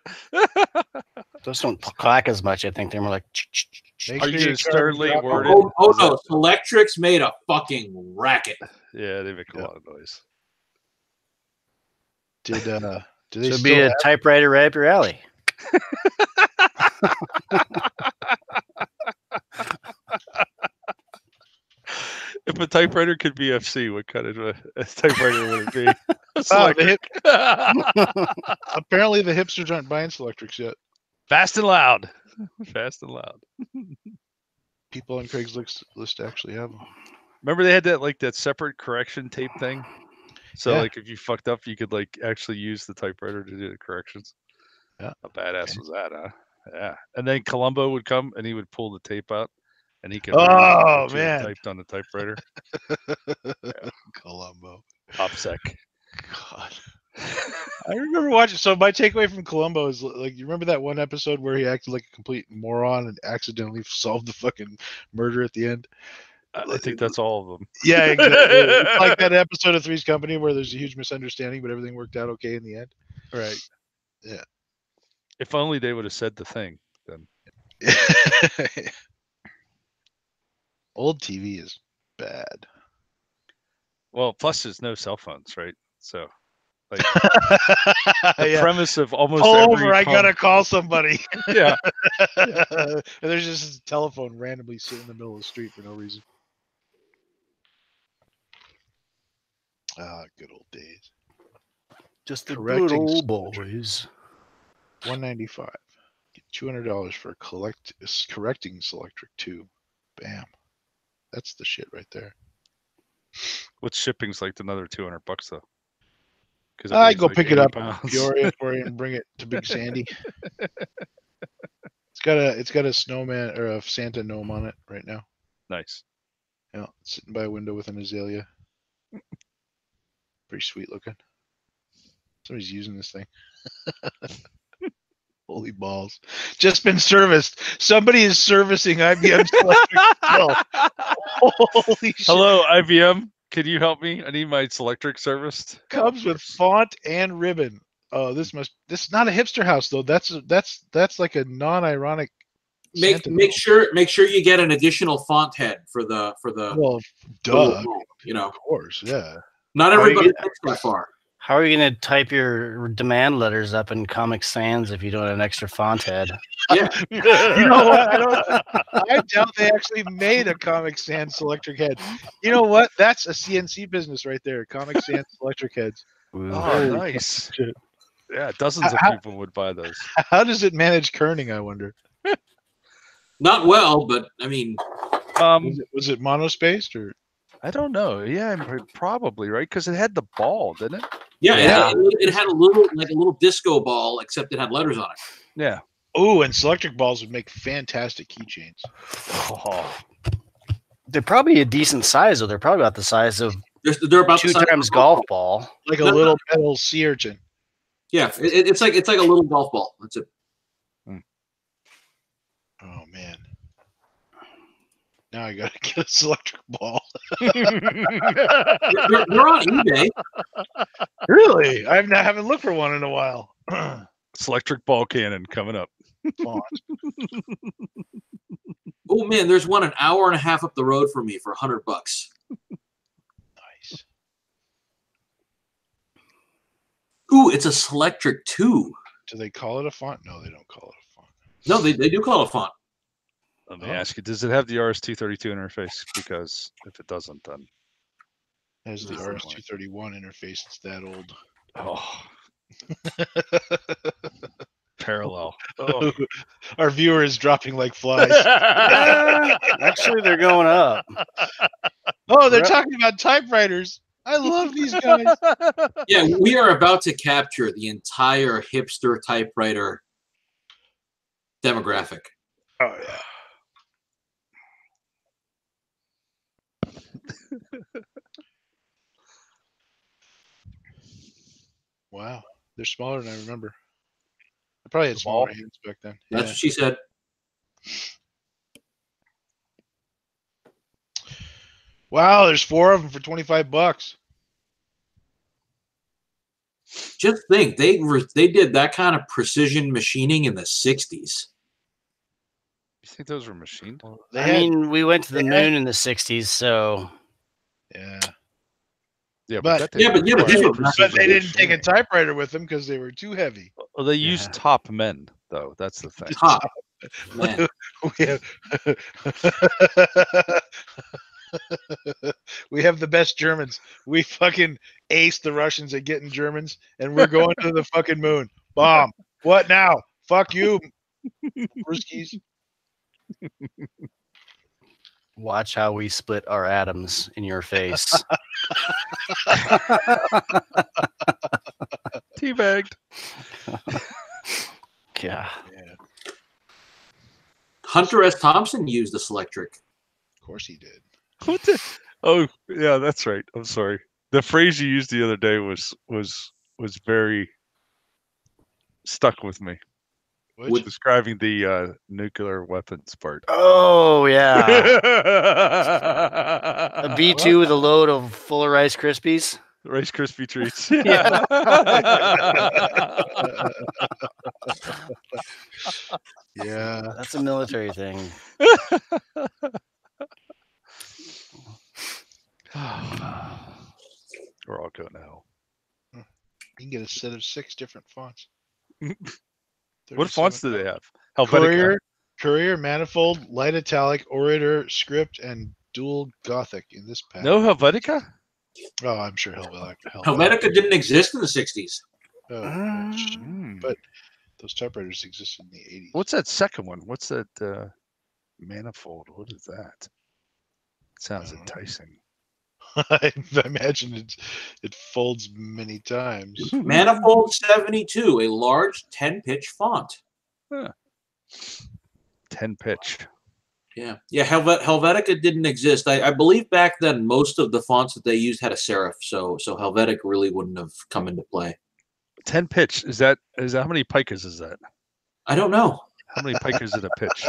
Those don't clack as much. I think they're more like. Are you sternly worded? Oh no, Selectrics made a fucking racket. Yeah, they make a lot of noise. Did they Should be a typewriter right up your alley? If a typewriter could be FC, what kind of a typewriter would it be? Apparently, the hipsters aren't buying Selectrics yet. Fast and loud. Fast and loud. People on Craigslist actually have them. Remember they had that separate correction tape thing? So like if you fucked up, you could like actually use the typewriter to do the corrections. Yeah. How badass was that, huh? Yeah. And then Columbo would come and he would pull the tape out and he could typed on the typewriter. Columbo. OPSEC. God. I remember watching. So my takeaway from Columbo is like, you remember that one episode where he acted like a complete moron and accidentally solved the fucking murder at the end? I think that's all of them. Yeah, exactly. It's like that episode of Three's Company where there's a huge misunderstanding, but everything worked out okay in the end. Right. Yeah. If only they would have said the thing then. Old TV is bad. Well, plus there's no cell phones, right? So, like the premise of almost I gotta call somebody. Yeah. And there's just a telephone randomly sitting in the middle of the street for no reason. Good old days. Just the good old boys. $195. Get $200 for correcting Selectric 2. Bam. That's the shit right there. What's shipping's like another $200 though? Because I go pick it up in Peoria for you and bring it to Big Sandy. It's got a snowman or a Santa gnome on it right now. Nice. Yeah, sitting by a window with an azalea. Pretty sweet looking. Somebody's using this thing. Holy balls. Just been serviced. Somebody is servicing IBM's Selectric. Holy shit. Hello, IBM. Can you help me? I need my Selectric serviced. Comes with font and ribbon. Oh, this is not a hipster house though. That's like a non-ironic. Make sure you get an additional font head for the. Well, duh. Of course, yeah. Not everybody thinks that far. How are you going to type your demand letters up in Comic Sans if you don't have an extra font head? Yeah. You know what? I doubt they actually made a Comic Sans Selectric head. You know what? That's a CNC business right there. Comic Sans Selectric heads. Oh, nice. Shit. Yeah, dozens of people would buy those. How does it manage kerning, I wonder? Not well, but I mean, was it monospaced or? I don't know. Yeah, probably right because it had the ball, didn't it? Yeah. It had a little disco ball, except it had letters on it. Yeah. Oh, and Selectric balls would make fantastic keychains. Oh. They're probably a decent size, though. They're probably about the size of they're about 2 times golf ball. Like a little metal sea urchin. Yeah, it's like a little golf ball. That's it. Oh man. Now I gotta get a Selectric ball. They're on eBay. Really? I haven't looked for one in a while. Selectric ball cannon coming up. Oh man, there's one an hour and a half up the road from me for $100. Nice. Ooh, it's a Selectric 2. Do they call it a font? No, they don't call it a font. No, they do call it a font. Let me ask you, does it have the RS-232 interface? Because if it doesn't, then it has the RS-231 interface. It's that old. Oh. Parallel. Oh. Our viewer is dropping like flies. Actually, they're going up. Oh, they're talking about typewriters. I love these guys. Yeah, we are about to capture the entire hipster typewriter demographic. Oh yeah. Wow, they're smaller than I remember. I probably had smaller hands back then. That's what she said. Wow, there's 4 of them for $25. Just think, they did that kind of precision machining in the 60s. You think those were machined? I mean, we went to the moon in the 60s, so yeah. Yeah, but they didn't take a typewriter with them because they were too heavy. Well, they used top men, though. That's the thing. Top men. We have the best Germans. We fucking aced the Russians at getting Germans, and we're going to the fucking moon. Bomb. What now? Fuck you, Ruskies. watch how we split our atoms in your face. Teabagged. Yeah. Hunter S. Thompson used the Selectric. Of course he did. What the? Oh, yeah, that's right. I'm sorry. The phrase you used the other day was very stuck with me. Which? Describing the nuclear weapons part. Oh, yeah. A B2 with a load of full of Rice Krispies. Rice Krispie treats. Yeah. Yeah. That's a military thing. We're all going to hell. You can get a set of 6 different fonts. What fonts do they have? Helvetica. Courier, Manifold, Light Italic, Orator, Script, and Dual Gothic in this pack. No Helvetica? Oh, I'm sure Helvetica. Helvetica didn't exist in the 60s. But those typewriters existed in the 80s. What's that second one? What's that Manifold? What is that? Sounds enticing. I imagine it folds many times. Manifold 72, a large 10-pitch font. Huh. 10-pitch. Yeah. Helvetica didn't exist. I believe back then most of the fonts that they used had a serif, so Helvetica really wouldn't have come into play. 10-pitch. Is that how many pikas is that? I don't know. How many pikas in a pitch?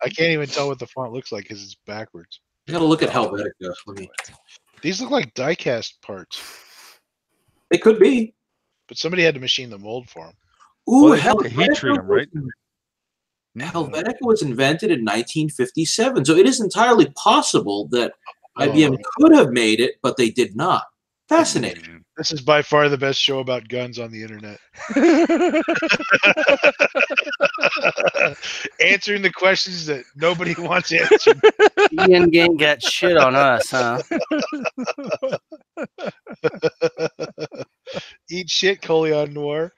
I can't even tell what the font looks like because it's backwards. I gotta look at Helvetica. These look like die-cast parts. They could be. But somebody had to machine the mold for them. Ooh, Well, they have to heat treat them, right? Helvetica was invented in 1957, so it is entirely possible that IBM could have made it, but they did not. Fascinating. This is by far the best show about guns on the internet. Answering the questions that nobody wants answered. Ian Gang got shit on us, huh? Eat shit, Coleon Noir.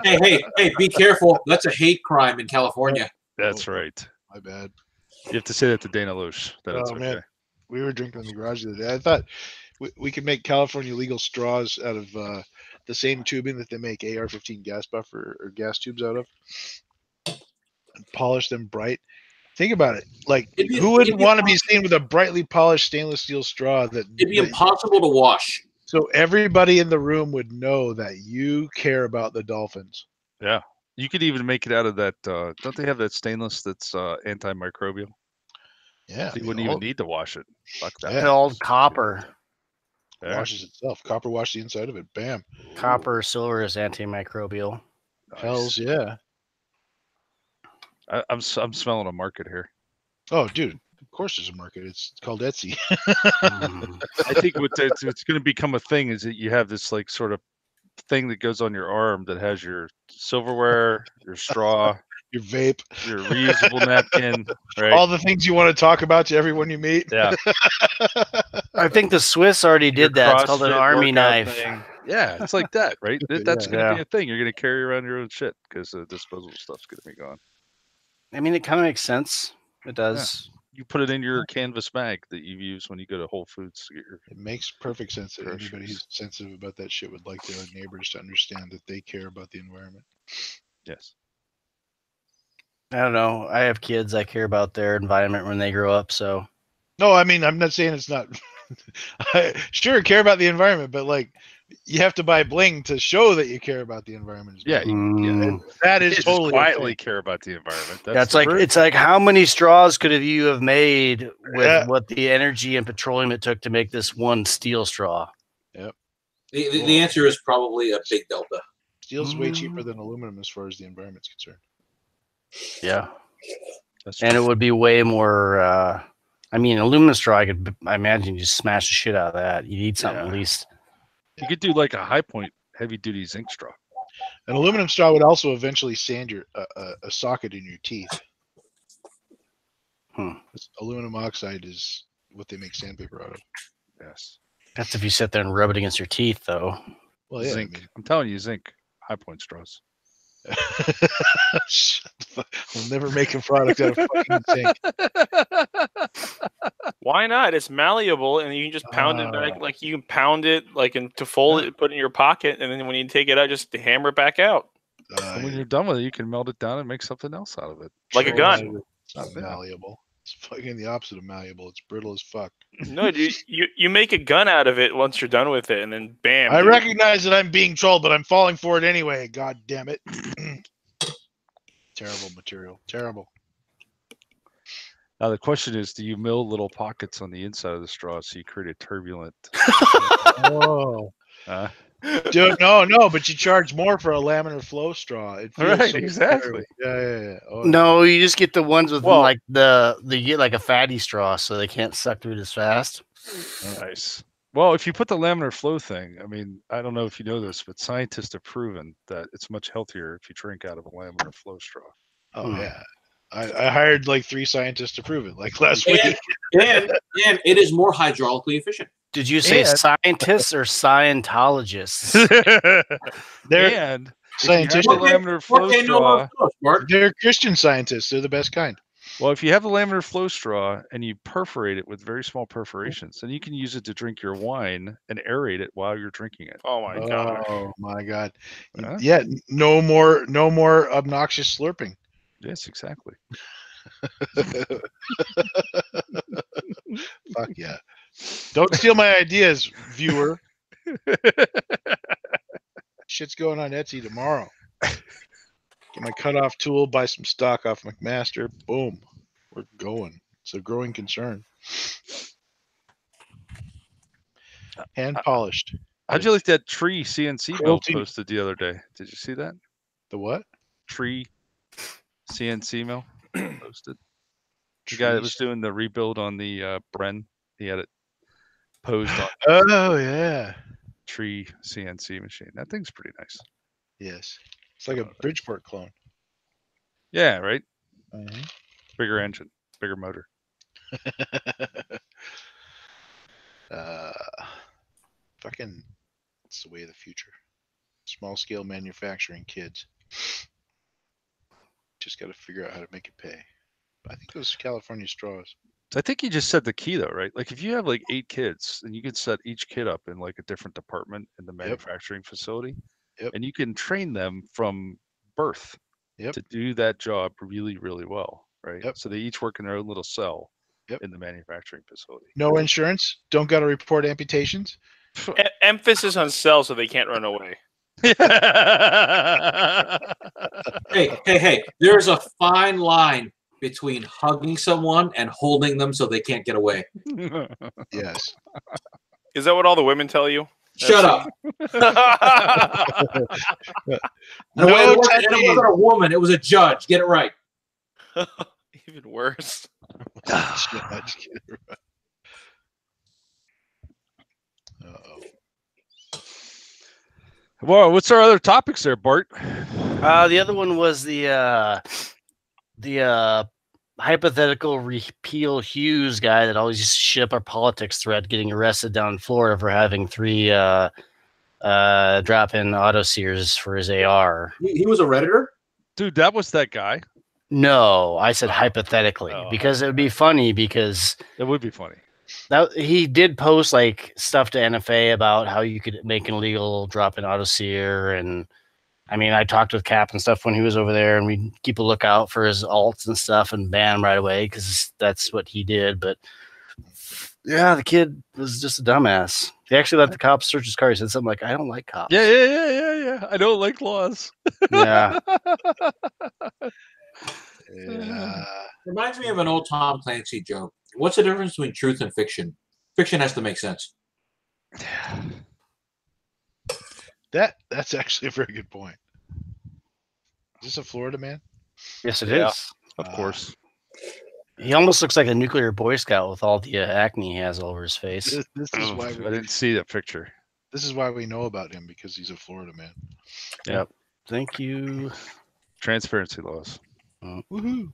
Hey, be careful. That's a hate crime in California. That's right. My bad. You have to say that to Dana Loesch. That it's okay. Man. We were drinking in the garage the other day. I thought we could make California legal straws out of the the same tubing that they make AR-15 gas buffer or gas tubes out of, and polish them bright. Think about it. Like, who wouldn't want to be seen with a brightly polished stainless steel straw? It'd be impossible to wash. So everybody in the room would know that you care about the dolphins. Yeah. You could even make it out of that. Don't they have that stainless that's antimicrobial? Yeah. So you wouldn't even need to wash it. Fuck that. The old copper. Washes itself. Copper wash the inside of it. Bam. Copper or silver is antimicrobial. Nice. Hells yeah. I'm smelling a market here. Oh, dude. Of course there's a market. It's called Etsy. I think what's going to become a thing is that you have this like sort of thing that goes on your arm that has your silverware, your straw, Your vape, your reusable napkin, right? all the things you want to talk about to everyone you meet. Yeah. I think the Swiss already did that. It's called an CrossFit army workout knife. thing. Yeah, it's like that, right? That's going to Yeah. be a thing. You're going to carry around your own shit because the disposable stuff's going to be gone. I mean, it kind of makes sense. It does. You put it in your canvas bag that you use when you go to Whole Foods to get your. It makes perfect sense that groceries. anybody who's sensitive about that shit would like their neighbors to understand that they care about the environment. Yes. I don't know. I have kids. I care about their environment when they grow up. So No, I mean, I'm not saying it's not. Sure, care about the environment, but like, you have to buy bling to show that you care about the environment. As well. Yeah, And that is just totally quietly care about the environment. That's like it's like how many straws could you have made with what the energy and petroleum it took to make this one steel straw? Yep. The answer is probably a big delta. Steel's way cheaper than aluminum as far as the environment's concerned. Yeah, and it would be way more. I mean, aluminum straw. I imagine you just smash the shit out of that. You need something at least. You could do like a high point heavy duty zinc straw. An aluminum straw would also eventually sand your a socket in your teeth. Aluminum oxide is what they make sandpaper out of. Yes. That's if you sit there and rub it against your teeth, though. Well, yeah, zinc. I'm telling you, zinc. High point straws. We'll never make a product out of fucking zinc. Why not? It's malleable, and you can just pound it back. Like you can pound it, like to fold it, put it in your pocket, and then when you take it out, just hammer it back out. And when you're done with it, you can melt it down and make something else out of it. Like a gun. It's not malleable. It's fucking the opposite of malleable. It's brittle as fuck. No, dude, you make a gun out of it once you're done with it, and then bam. I recognize that I'm being trolled, but I'm falling for it anyway. God damn it. Terrible material. Terrible. Now the question is, do you mill little pockets on the inside of the straw so you create a turbulent? Oh. Dude, no, but you charge more for a laminar flow straw. It feels right, so exactly. Yeah. Oh, no, you just get the ones with like you get like a fatty straw, so they can't suck through it as fast. Nice. Well, if you put the laminar flow thing, I mean, I don't know if you know this, but scientists have proven that it's much healthier if you drink out of a laminar flow straw. Oh yeah. I hired like 3 scientists to prove it, like last week. And it is more hydraulically efficient. Did you say scientists or Scientologists? They're scientists. Laminar flow straw. They're Christian scientists. They're the best kind. Well, if you have a laminar flow straw and you perforate it with very small perforations, then you can use it to drink your wine and aerate it while you're drinking it. Oh my god! Oh my god! Yeah, no more obnoxious slurping. Yes, exactly. Fuck yeah! Don't steal my ideas, viewer. Shit's going on Etsy tomorrow. Get my cutoff tool, buy some stock off McMaster. Boom. We're going. It's a growing concern. Hand polished. How'd you like that tree CNC mill Cruelty. posted the other day? Did you see that? The what? Tree CNC mill posted. The guy that was doing the rebuild on the Bren, he had it posed on. Oh yeah. Tree CNC machine. That thing's pretty nice. Yes. It's like a Bridgeport clone. Yeah, right? Mm-hmm. Bigger engine, bigger motor. Fucking, it's the way of the future. Small scale manufacturing, kids. Just got to figure out how to make it pay. I think those California straws. I think you just said the key though, right? Like if you have like 8 kids, and you can set each kid up in like a different department in the manufacturing facility, and you can train them from birth to do that job really, really well, right? So they each work in their own little cell in the manufacturing facility. No insurance. Don't got to report amputations. Emphasis on cell so they can't run away. Hey! There's a fine line between hugging someone and holding them so they can't get away. Yes. Is that what all the women tell you? Shut up. No, it wasn't a woman. It was a judge. Get it right. Even worse. Well, what's our other topics there, Bart? The other one was the hypothetical repeal Hughes guy that always used to ship our politics thread getting arrested down in Florida for having 3 drop-in auto sears for his AR. He was a Redditor? Dude, that was that guy. No, I said hypothetically because it would be funny because it would be funny. That he did post like stuff to NFA about how you could make an illegal drop-in auto sear, and I mean I talked with Cap and stuff when he was over there, and we keep a lookout for his alts and stuff and ban him right away because that's what he did. But yeah, the kid was just a dumbass. He actually let the cops search his car. He said something like, "I don't like cops." Yeah. I don't like laws. Yeah. Reminds me of an old Tom Clancy joke. What's the difference between truth and fiction? Fiction has to make sense. That's actually a very good point. Is this a Florida man? Yes, it is. Of course. He almost looks like a nuclear Boy Scout with all the acne he has all over his face. This is why I didn't see that picture. This is why we know about him, because he's a Florida man. Yep. Thank you. Transparency laws. Woohoo!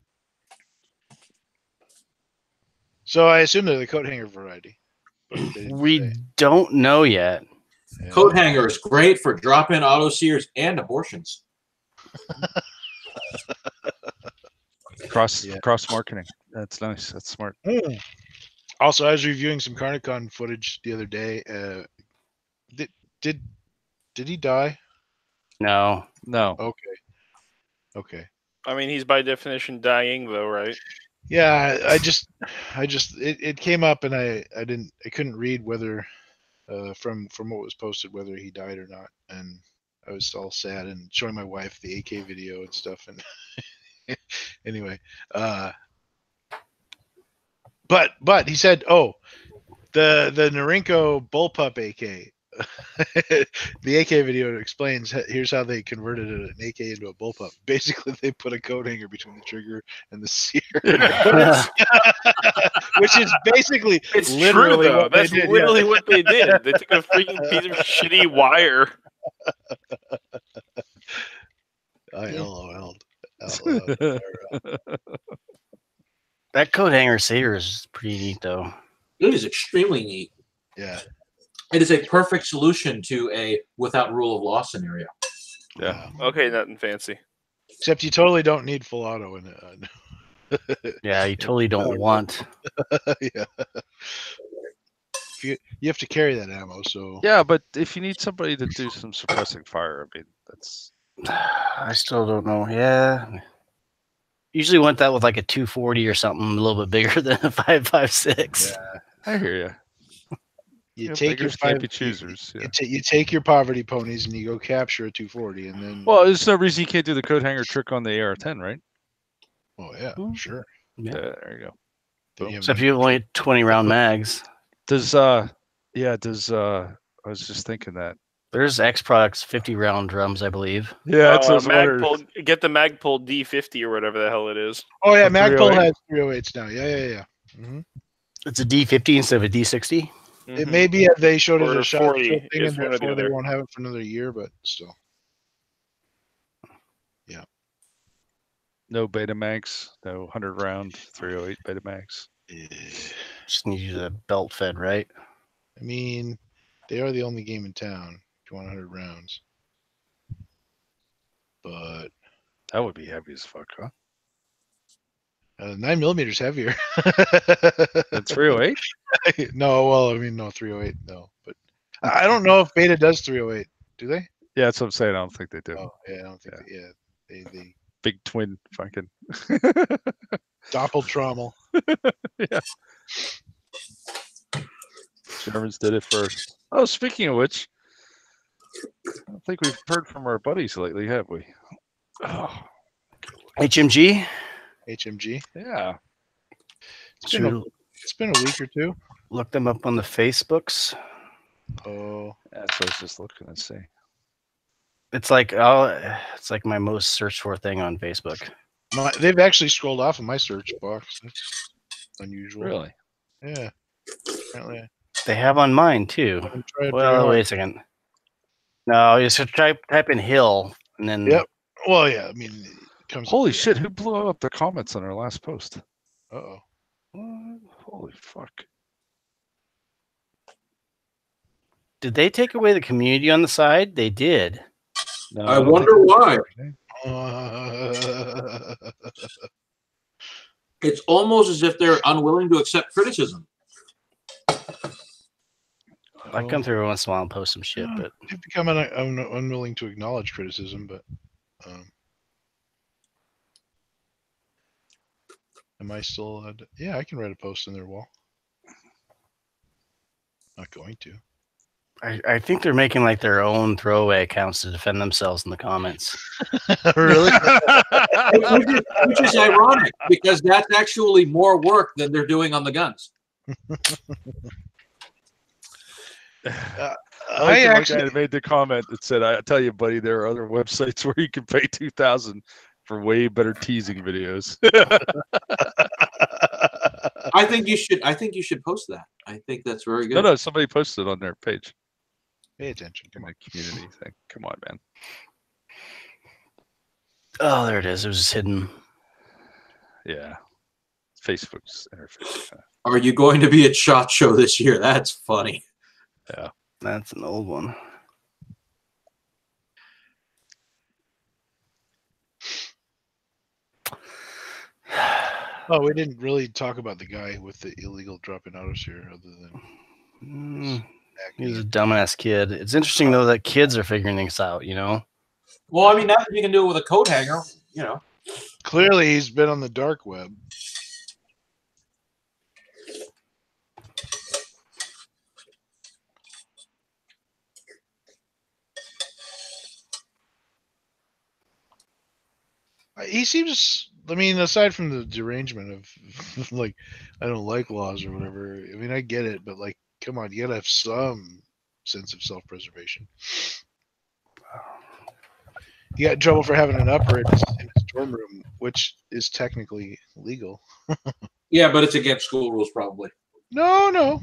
So I assume they're the coat hanger variety. We don't know yet. Yeah. Coat hanger is great for drop-in auto sears and abortions. Cross marketing. That's nice. That's smart. Also, I was reviewing some Carnicon footage the other day. Did he die? No. Okay. I mean, he's by definition dying, though, right? Yeah, it came up, and I couldn't read whether from what was posted whether he died or not, and I was all sad and showing my wife the AK video and stuff, and anyway, but he said, oh, the Norinco bullpup AK. The AK video explains here's how they converted an AK into a bullpup. Basically, they put a coat hanger between the trigger and the sear, which is basically literally true, though. That's literally what they did. They took a freaking piece of shitty wire. I LOL'd. That coat hanger sear is pretty neat, though. It is extremely neat. Yeah. It is a perfect solution to a without rule of law scenario. Yeah. Okay, nothing fancy. Except you totally don't need full auto in it. Yeah, you totally don't want. Yeah. You have to carry that ammo, so. Yeah, but if you need somebody to do some suppressing fire, I mean, that's. I still don't know. Yeah. Usually want that with like a 240 or something a little bit bigger than a 5.56. Yeah. I hear you. You take your choosers. Yeah. You take your poverty ponies and you go capture a 240, and then. Well, there's no reason you can't do the coat hanger trick on the AR-10, right? Oh yeah, sure. Yeah, there you go. Except you have only 20 round mags. I was just thinking that. There's X Products 50 round drums, I believe. Yeah, it's get the Magpul D50 or whatever the hell it is. Oh yeah, Magpul has 308s now. Yeah. Mm-hmm. It's a D50 instead of a D60. Mm-hmm. It may be they showed us a shot 40 thing, and therefore they won't have it for another year, but still. Yeah. No Betamax, no 100 round 308 Betamax. Yeah. Just need you a belt fed, right? I mean, they are the only game in town if you want 100 rounds. But that would be heavy as fuck, huh? 9mm is heavier. The 308? No, well, I mean, no 308, no. But I don't know if Beta does 308. Do they? Yeah, that's what I'm saying. I don't think they do. Oh, yeah, I don't think. They big twin fucking doppeltrommel. Yeah. Germans did it first. Oh, speaking of which, I don't think we've heard from our buddies lately, have we? Oh. HMG? HMG? Yeah. It's been a week or two. Look them up on the Facebooks. Oh. That's what I was just looking to see. It's like my most searched for thing on Facebook. They've actually scrolled off in my search box. That's unusual. Really? Yeah. Apparently. They have on mine too. Well, wait a second. No, you should type in Hill and then. Yep. Well, yeah. I mean, it comes. Holy shit! Who blew up the comments on our last post? Uh-oh. Holy fuck! Did they take away the community on the side? They did. No, I wonder why. It's almost as if they're unwilling to accept criticism. I come through every once in a while and post some shit, but they've become unwilling to acknowledge criticism. But am I still allowed to? Yeah, I can write a post in their wall. Not going to. I think they're making like their own throwaway accounts to defend themselves in the comments. Really? which is ironic because that's actually more work than they're doing on the guns. I actually made the comment that said, "I tell you, buddy, there are other websites where you can pay $2,000 for way better teasing videos." I think you should post that. I think that's very good. No, somebody posted it on their page. Pay attention. Come on, community thing. Come on, man. Oh, there it is. It was just hidden. Yeah, Facebook's interface. Are you going to be at SHOT Show this year? That's funny. Yeah, that's an old one. Oh, we didn't really talk about the guy with the illegal drop-in autos here, other than he's a dumbass kid. It's interesting though that kids are figuring things out. You know. Well, I mean, now you can do it with a coat hanger. You know. Clearly, he's been on the dark web. He seems, I mean, aside from the derangement of, like, I don't like laws or whatever, I mean, I get it, but, like, come on, you gotta have some sense of self-preservation. He got in trouble for having an upper in his dorm room, which is technically legal. Yeah, but it's against school rules, probably. No.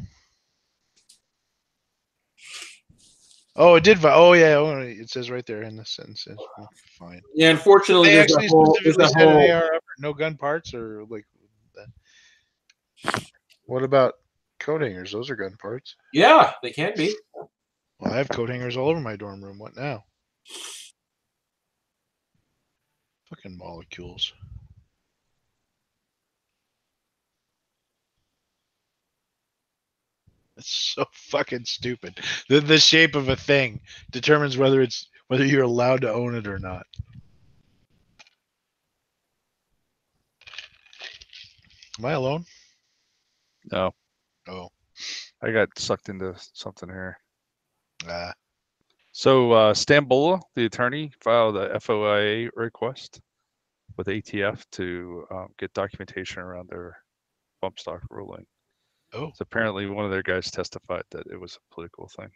Oh, it did. Oh, yeah. It says right there in the sentence. Oh, fine. Yeah, unfortunately, they actually specifically said an AR upper, no gun parts, or like that. What about coat hangers? Those are gun parts. Yeah, they can be. Well, I have coat hangers all over my dorm room. What now? Fucking molecules. It's so fucking stupid. The shape of a thing determines whether you're allowed to own it or not. Am I alone? No. Oh. I got sucked into something here. So Stambola, the attorney, filed a FOIA request with ATF to get documentation around their bump stock ruling. Oh. So apparently one of their guys testified that it was a political thing.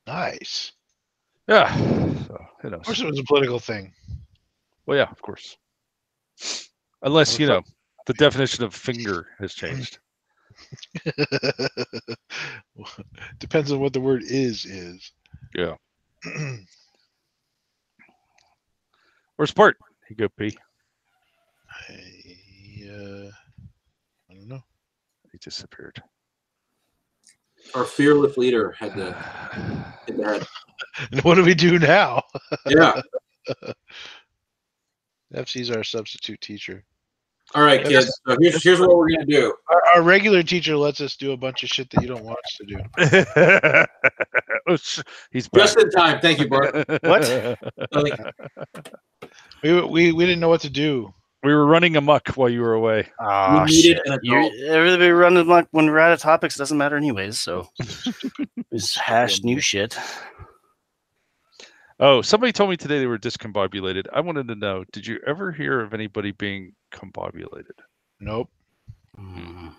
Nice. Yeah. So, who knows? Of course it was a political thing. Well, yeah, of course. Unless, you know, the definition of finger has changed. Depends on what the word is. Yeah. Where's Bart? He go pee. I don't know. He disappeared. Our fearless leader had to hit the head. And what do we do now? Yeah. FC's our substitute teacher. All right, kids. So here's what we're gonna do. Our regular teacher lets us do a bunch of shit that you don't want us to do. He's back. Just in time. Thank you, Bart. What? We didn't know what to do. We were running amok while you were away. Oh, needed shit. an adult. Everybody running like when we're out of topics doesn't matter anyways. So just hash new shit. Oh, somebody told me today they were discombobulated. I wanted to know, did you ever hear of anybody being combobulated? Nope. Mm.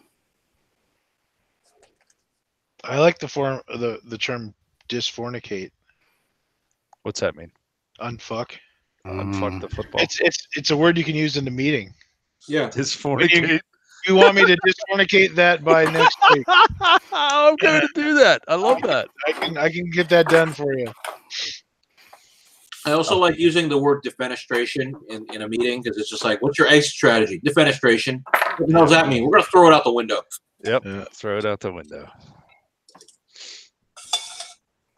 I like the term disfornicate. What's that mean? Unfuck. Unfuck the football. It's a word you can use in the meeting. Yeah. Disfornicate. You want me to disfornicate that by next week? I'm going to do that. I love that. I can get that done for you. I also like using the word defenestration in a meeting because it's just like, what's your exit strategy? Defenestration. What the hell does that mean? We're going to throw it out the window. Yep. Yeah. Throw it out the window.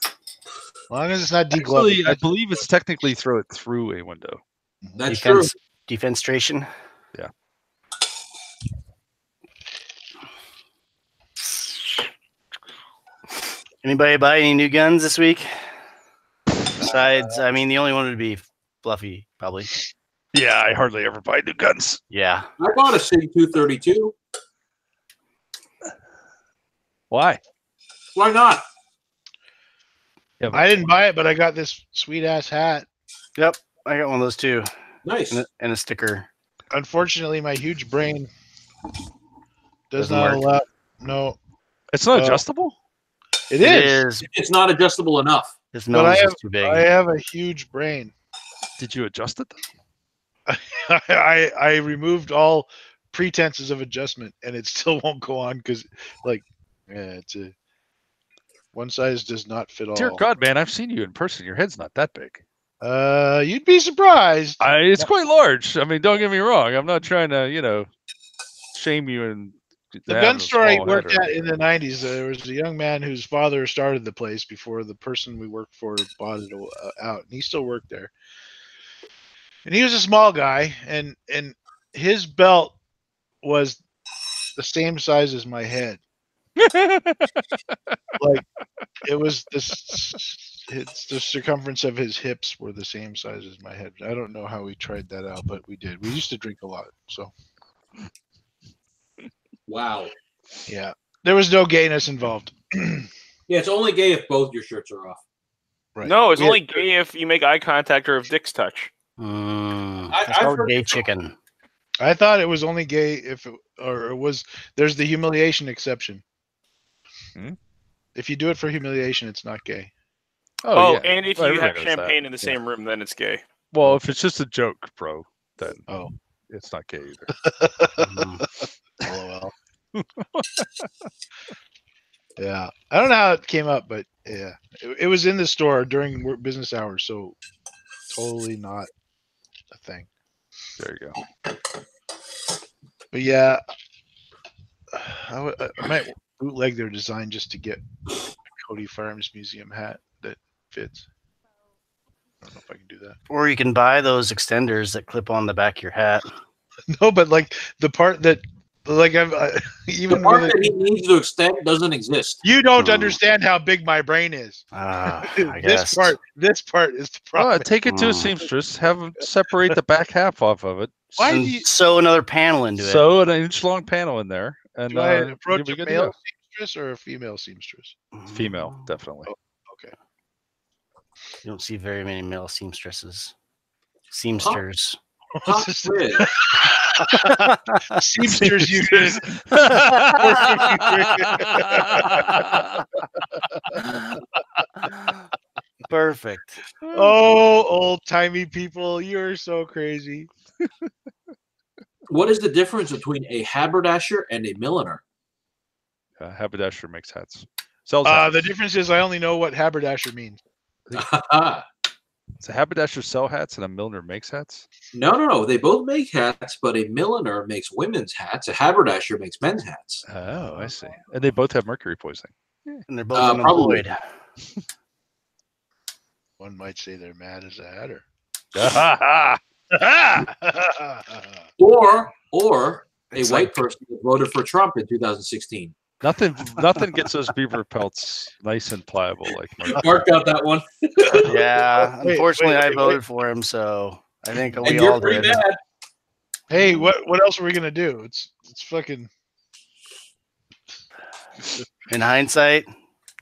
As long as it's not degloving. Actually, I believe it's technically throw it through a window. That's true. Defenestration. Yeah. Anybody buy any new guns this week? Besides, I mean, the only one would be Fluffy, probably. Yeah, I hardly ever buy new guns. Yeah. I bought a SIG 232. Why? Why not? Yeah, I didn't buy it, but I got this sweet ass hat. Yep. I got one of those too. Nice. And a sticker. Unfortunately, my huge brain does Doesn't not work. allow. No, it's not adjustable? it is. It's not adjustable enough. This But nose is too big. I have a huge brain. Did you adjust it? I removed all pretenses of adjustment, and it still won't go on because, it's a one size does not fit all. Dear God, man, I've seen you in person. Your head's not that big. You'd be surprised. It's quite large. I mean, don't get me wrong. I'm not trying to, shame you. And The gun store I worked at in the 90s, there was a young man whose father started the place before the person we worked for bought it out, and he still worked there. And he was a small guy, and his belt was the same size as my head. Like it was the circumference of his hips were the same size as my head. I don't know how we tried that out, but we did. We used to drink a lot, so Wow. yeah, there was no gayness involved. Yeah, it's only gay if both your shirts are off. Right. No, it's only gay if you make eye contact or if dicks touch. That's I've called heard- gay chicken. I thought it was only gay if there's the humiliation exception. Hmm? If you do it for humiliation, it's not gay. Oh, yeah. and if Well, you have everybody knows that. champagne in the same room, then it's gay. Well, if it's just a joke, bro, then Oh, it's not gay either. LOL. Yeah, I don't know how it came up, but yeah, it was in the store during business hours, so totally not a thing. There you go. But yeah, I might bootleg their design just to get a Cody Farms Museum hat that fits. I don't know if I can do that. Or you can buy those extenders that clip on the back of your hat. No, but like the part that, like even The part with that he needs to extend doesn't exist. you don't understand how big my brain is. I This guess. this part is the problem. Take it to a seamstress. Have them separate the back half off of it. Why And do you sew another panel into it. Sew an inch-long panel in there, and do I you'll approach be a good to male go. seamstress or a female seamstress? Female, definitely. Okay. You don't see very many male seamstresses. Seamsters. Pop quiz. Seamsters unit. Perfect. Oh, old timey people, you're so crazy. What is the difference between a haberdasher and a milliner? Haberdasher makes hats. Sells hats. The difference is I only know what haberdasher means. Does a haberdasher sell hats and a milliner makes hats? No. They both make hats, but a milliner makes women's hats. A haberdasher makes men's hats. Oh, I see. And they both have mercury poisoning. And they're both probably. unemployed. One might say they're mad as a hatter. Or or It's a white person that voted for Trump in 2016. Nothing gets those beaver pelts nice and pliable like Mark. Mark got that one. Yeah, Wait, unfortunately, I wait. voted for him, so I think we And you're all pretty did. bad. Hey, what else are we gonna do? It's fucking. In hindsight,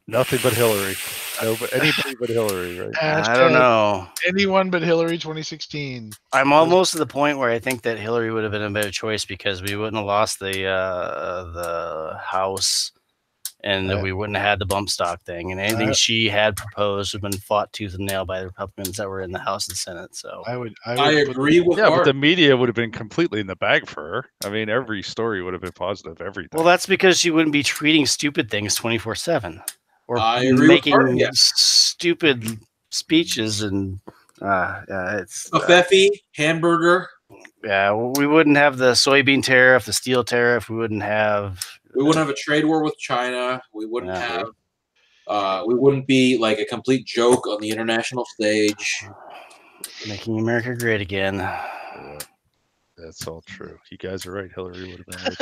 Nothing but Hillary. Anybody but Hillary, right? I don't know. Anyone but Hillary 2016. I'm almost to the point where I think that Hillary would have been a better choice because we wouldn't have lost the House, and we wouldn't have had the bump stock thing, and anything she had proposed would have been fought tooth and nail by the Republicans that were in the House and Senate. So I agree with Yeah, but Mark. the media would have been completely in the bag for her. I mean, every story would have been positive. Everything. well, that's because she wouldn't be tweeting stupid things 24/7 or I agree with Mark, making yeah. stupid speeches and it's Covfefe, hamburger. yeah, we wouldn't have the soybean tariff, the steel tariff. We wouldn't have A trade war with China. We wouldn't have. We wouldn't be like a complete joke on the international stage. making America great again. Yeah, that's all true. You guys are right. Hillary would have been right.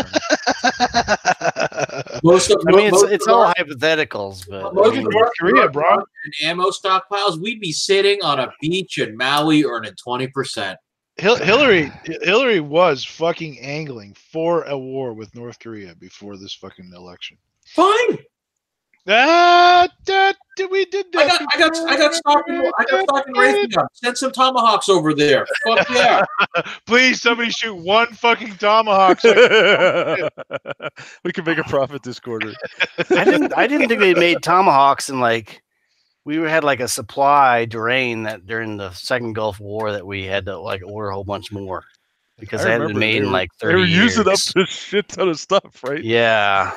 It's all hypotheticals, but most I mean, of North Korea, bro. and ammo stockpiles, we'd be sitting on a beach in Maui earning 20%. Hillary was fucking angling for a war with North Korea before this fucking election. Fine. We did that. I got stock in Raytheon. Send some tomahawks over there. Fuck yeah. Please, somebody shoot one fucking tomahawk. We can make a profit this quarter. I didn't think they made tomahawks and like we had like a supply drain that during the second Gulf War that we had to like order a whole bunch more because they hadn't been made in like 30 years. They were using up this shit ton of stuff, right? Yeah.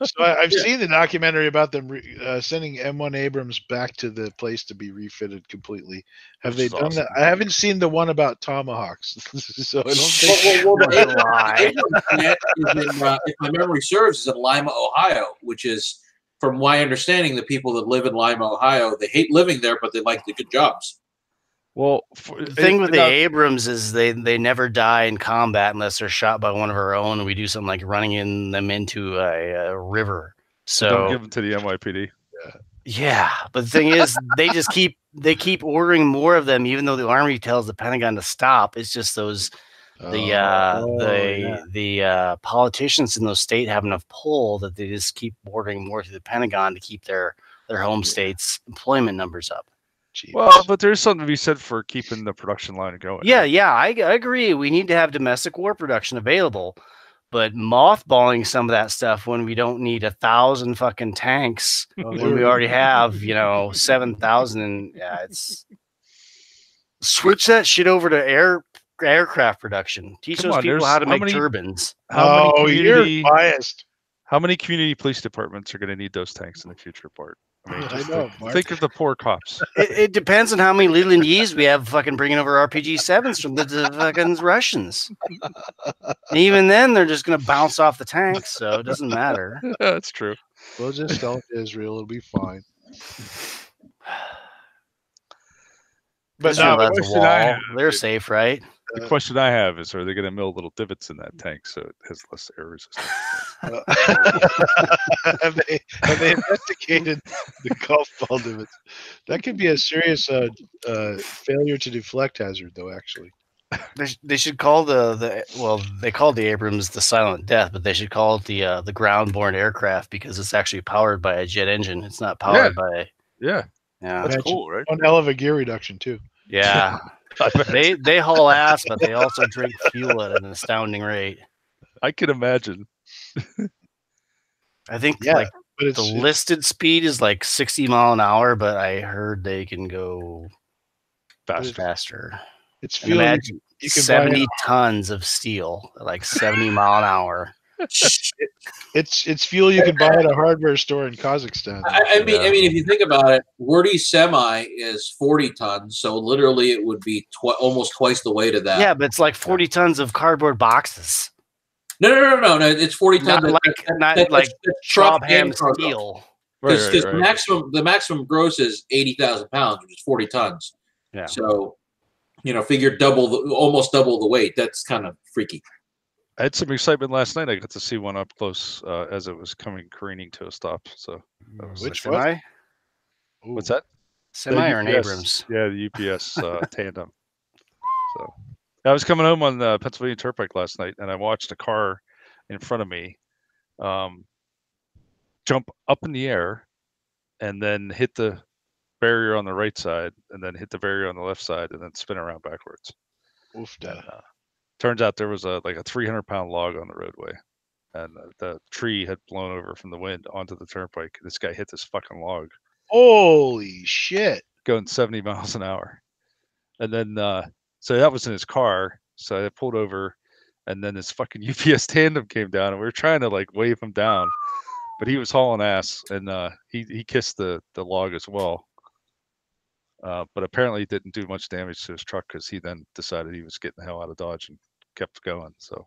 So I've seen the documentary about them sending M1 Abrams back to the place to be refitted completely. Have they done that? I haven't seen the one about tomahawks, so I don't think. If my memory serves, is in Lima, Ohio, which is, from my understanding, the people that live in Lima, Ohio, they hate living there, but they like the good jobs. Well, the thing with the Abrams is they never die in combat unless they're shot by one of our own, and we do something like running them into a river. So don't give them to the NYPD. Yeah, but the thing is, they keep ordering more of them, even though the Army tells the Pentagon to stop. It's just those the politicians in those states have enough pull that they just keep ordering more to the Pentagon to keep their home states' employment numbers up. Jeez. Well, but there's something to be said for keeping the production line going. Yeah, I agree. We need to have domestic war production available, but mothballing some of that stuff when we don't need 1,000 fucking tanks when we already have 7,000. Yeah, it's switch that shit over to aircraft production. Teach those people how to make turbines. You're biased. How many community police departments are going to need those tanks in the future, Bart? I mean, think of the poor cops. It depends on how many Leland Yees we have fucking bringing over RPG-7s from the fucking Russians. And even then, they're just going to bounce off the tanks, so it doesn't matter. That's true. We'll just tell Israel it'll be fine. But no, that's a wall. They're safe, right? The question I have is, are they going to mill little divots in that tank so it has less air resistance? Have they investigated the golf ball divots? That could be a serious failure to deflect hazard, though. Actually, they should call they call the Abrams the silent death, but they should call it the ground-borne aircraft because it's actually powered by a jet engine. It's not powered by That's cool, right? One hell of a gear reduction too. Yeah. They haul ass, but they also drink fuel at an astounding rate. I can imagine. I think the listed speed is like 60 mile an hour, but I heard they can go faster. It's fuel. Imagine you can 70 tons of steel at like 70 mile an hour. It's fuel you can buy at a hardware store in Kazakhstan. I mean, if you think about it, Wordy Semi is 40 tons, so literally it would be almost twice the weight of that. Yeah, but it's like 40 tons of cardboard boxes. No. It's 40 tons. Not like Schwab ham steel. Because the maximum gross is 80,000 pounds, which is 40 tons. Yeah. So, figure almost double the weight. That's kind of freaky. I had some excitement last night. I got to see one up close as it was coming careening to a stop. So that was Which semi? What's that? Semi or an UPS, Abrams? Yeah, the UPS tandem. So I was coming home on the Pennsylvania Turnpike last night, and I watched a car in front of me jump up in the air and then hit the barrier on the right side, and then hit the barrier on the left side, and then spin around backwards. And, turns out there was like a 300-pound log on the roadway, and the tree had blown over from the wind onto the turnpike. This guy hit this fucking log. Holy shit! Going 70 miles an hour. And then, so that was in his car. So I pulled over, and then this fucking UPS tandem came down, and we were trying to like wave him down, but he was hauling ass, and he kissed the log as well. But apparently he didn't do much damage to his truck because he then decided he was getting the hell out of Dodge and kept going. So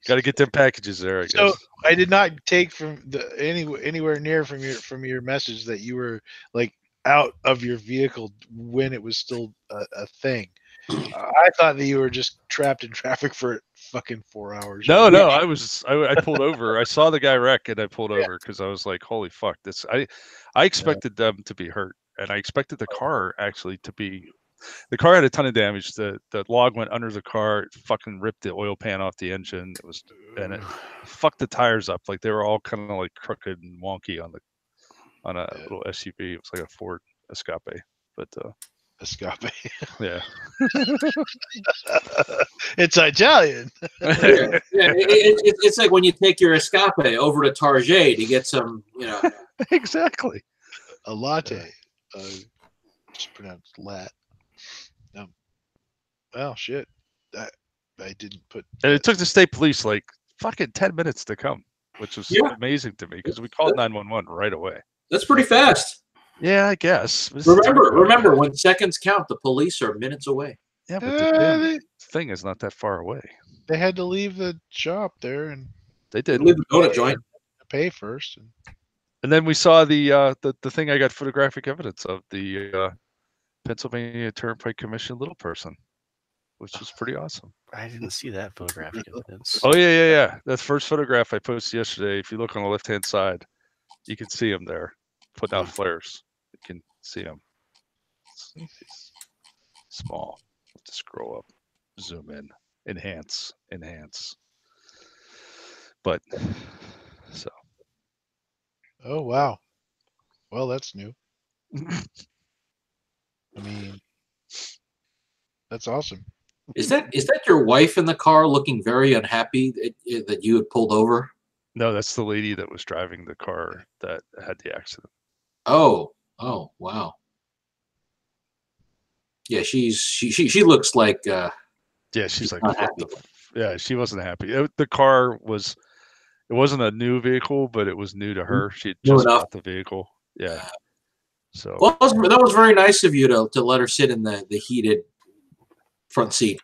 got to get them packages there, I guess. So I did not take from anywhere near from your message that you were like out of your vehicle when it was still a thing. I thought that you were just trapped in traffic for fucking 4 hours. No, I pulled over. I saw the guy wreck, and I pulled over because I was like, holy fuck, this. I expected them to be hurt, and I expected the car actually to be. The car had a ton of damage. The log went under the car. It fucking ripped the oil pan off the engine. And it fucked the tires up. Like they were all kind of like crooked and wonky on a little SUV. It was like a Ford Escape, but Escape. Yeah. It's Italian. It's like when you take your Escape over to Target to get some, Exactly. A latte. Just pronounced lat. Well, shit. I didn't put. And it took the state police like fucking 10 minutes to come, which was amazing to me because we called 911 right away. That's pretty fast. Yeah, I guess. Remember, when seconds count, the police are minutes away. Yeah, but the thing is not that far away. They had to leave the shop there, and they did leave the donut joint. Pay first, and then we saw the thing I got photographic evidence of, the Pennsylvania Turnpike Commission little person, which was pretty awesome. I didn't see that photographic evidence. Oh yeah. That first photograph I posted yesterday. If you look on the left-hand side, you can see him there putting out flares. You can see him. Small. To scroll up, zoom in, enhance. But so. Oh wow. Well, that's new. I mean, that's awesome. Is that your wife in the car looking very unhappy that you had pulled over? No, that's the lady that was driving the car that had the accident. Oh, wow. Yeah, she looks like. Yeah, she's like. Happy. Yeah, she wasn't happy. The car was. It wasn't a new vehicle, but it was new to her. She just bought the vehicle. Yeah. So. Well, that was very nice of you to let her sit in the heated front seat.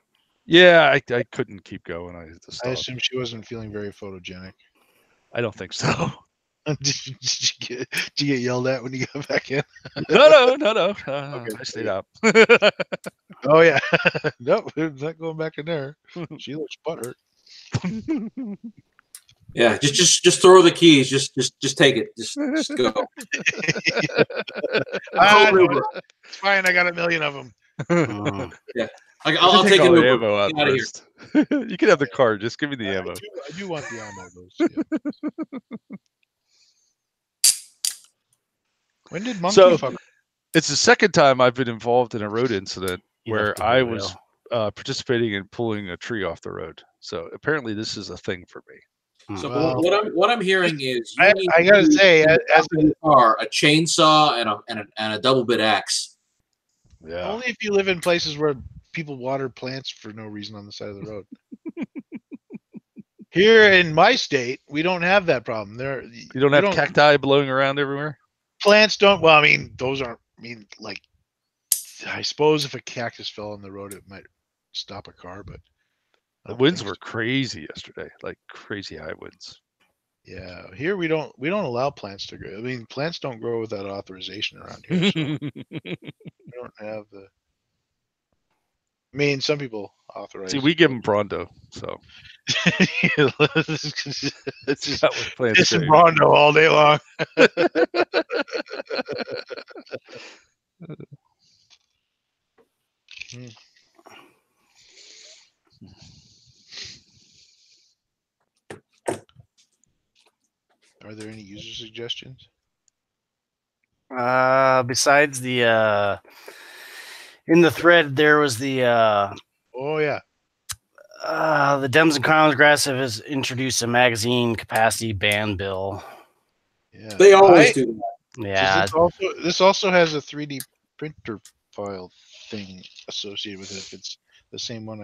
Yeah, I couldn't keep going. I had to stop. I assume she wasn't feeling very photogenic. I don't think so. Did you get yelled at when you got back in? No. Okay. I stayed out. Oh yeah. Nope, not going back in there. She looks butthurt. Yeah, just throw the keys. Just take it. Just go. It's fine. I got 1 million of them. Yeah, I'll take all the ammo out first. You can have the car. Just give me the ammo. I do want the ammo. Yeah. When did Monkey fuck? It's the second time I've been involved in a road incident where I was participating in pulling a tree off the road. So apparently this is a thing for me. So what I'm hearing is I gotta say, as a car, a chainsaw and a double bit axe. Yeah. Only if you live in places where people water plants for no reason on the side of the road. Here in my state, we don't have that problem. You don't have cacti blowing around everywhere? Plants don't. Well, I mean, those aren't. I mean, like, I suppose if a cactus fell on the road, it might stop a car, but the winds were crazy yesterday, like crazy high winds. Yeah, here we don't allow plants to grow. I mean, plants don't grow without authorization around here. So we don't have the. I mean, some people authorize. See, we give them Brawndo, so. It's Rondo all day long. Are there any user suggestions? Besides the in the thread, there was the Oh yeah. The Dems and Congress has introduced a magazine capacity ban bill. Yeah. They always do that. Yeah. This also has a 3D printer file thing associated with it. If it's the same one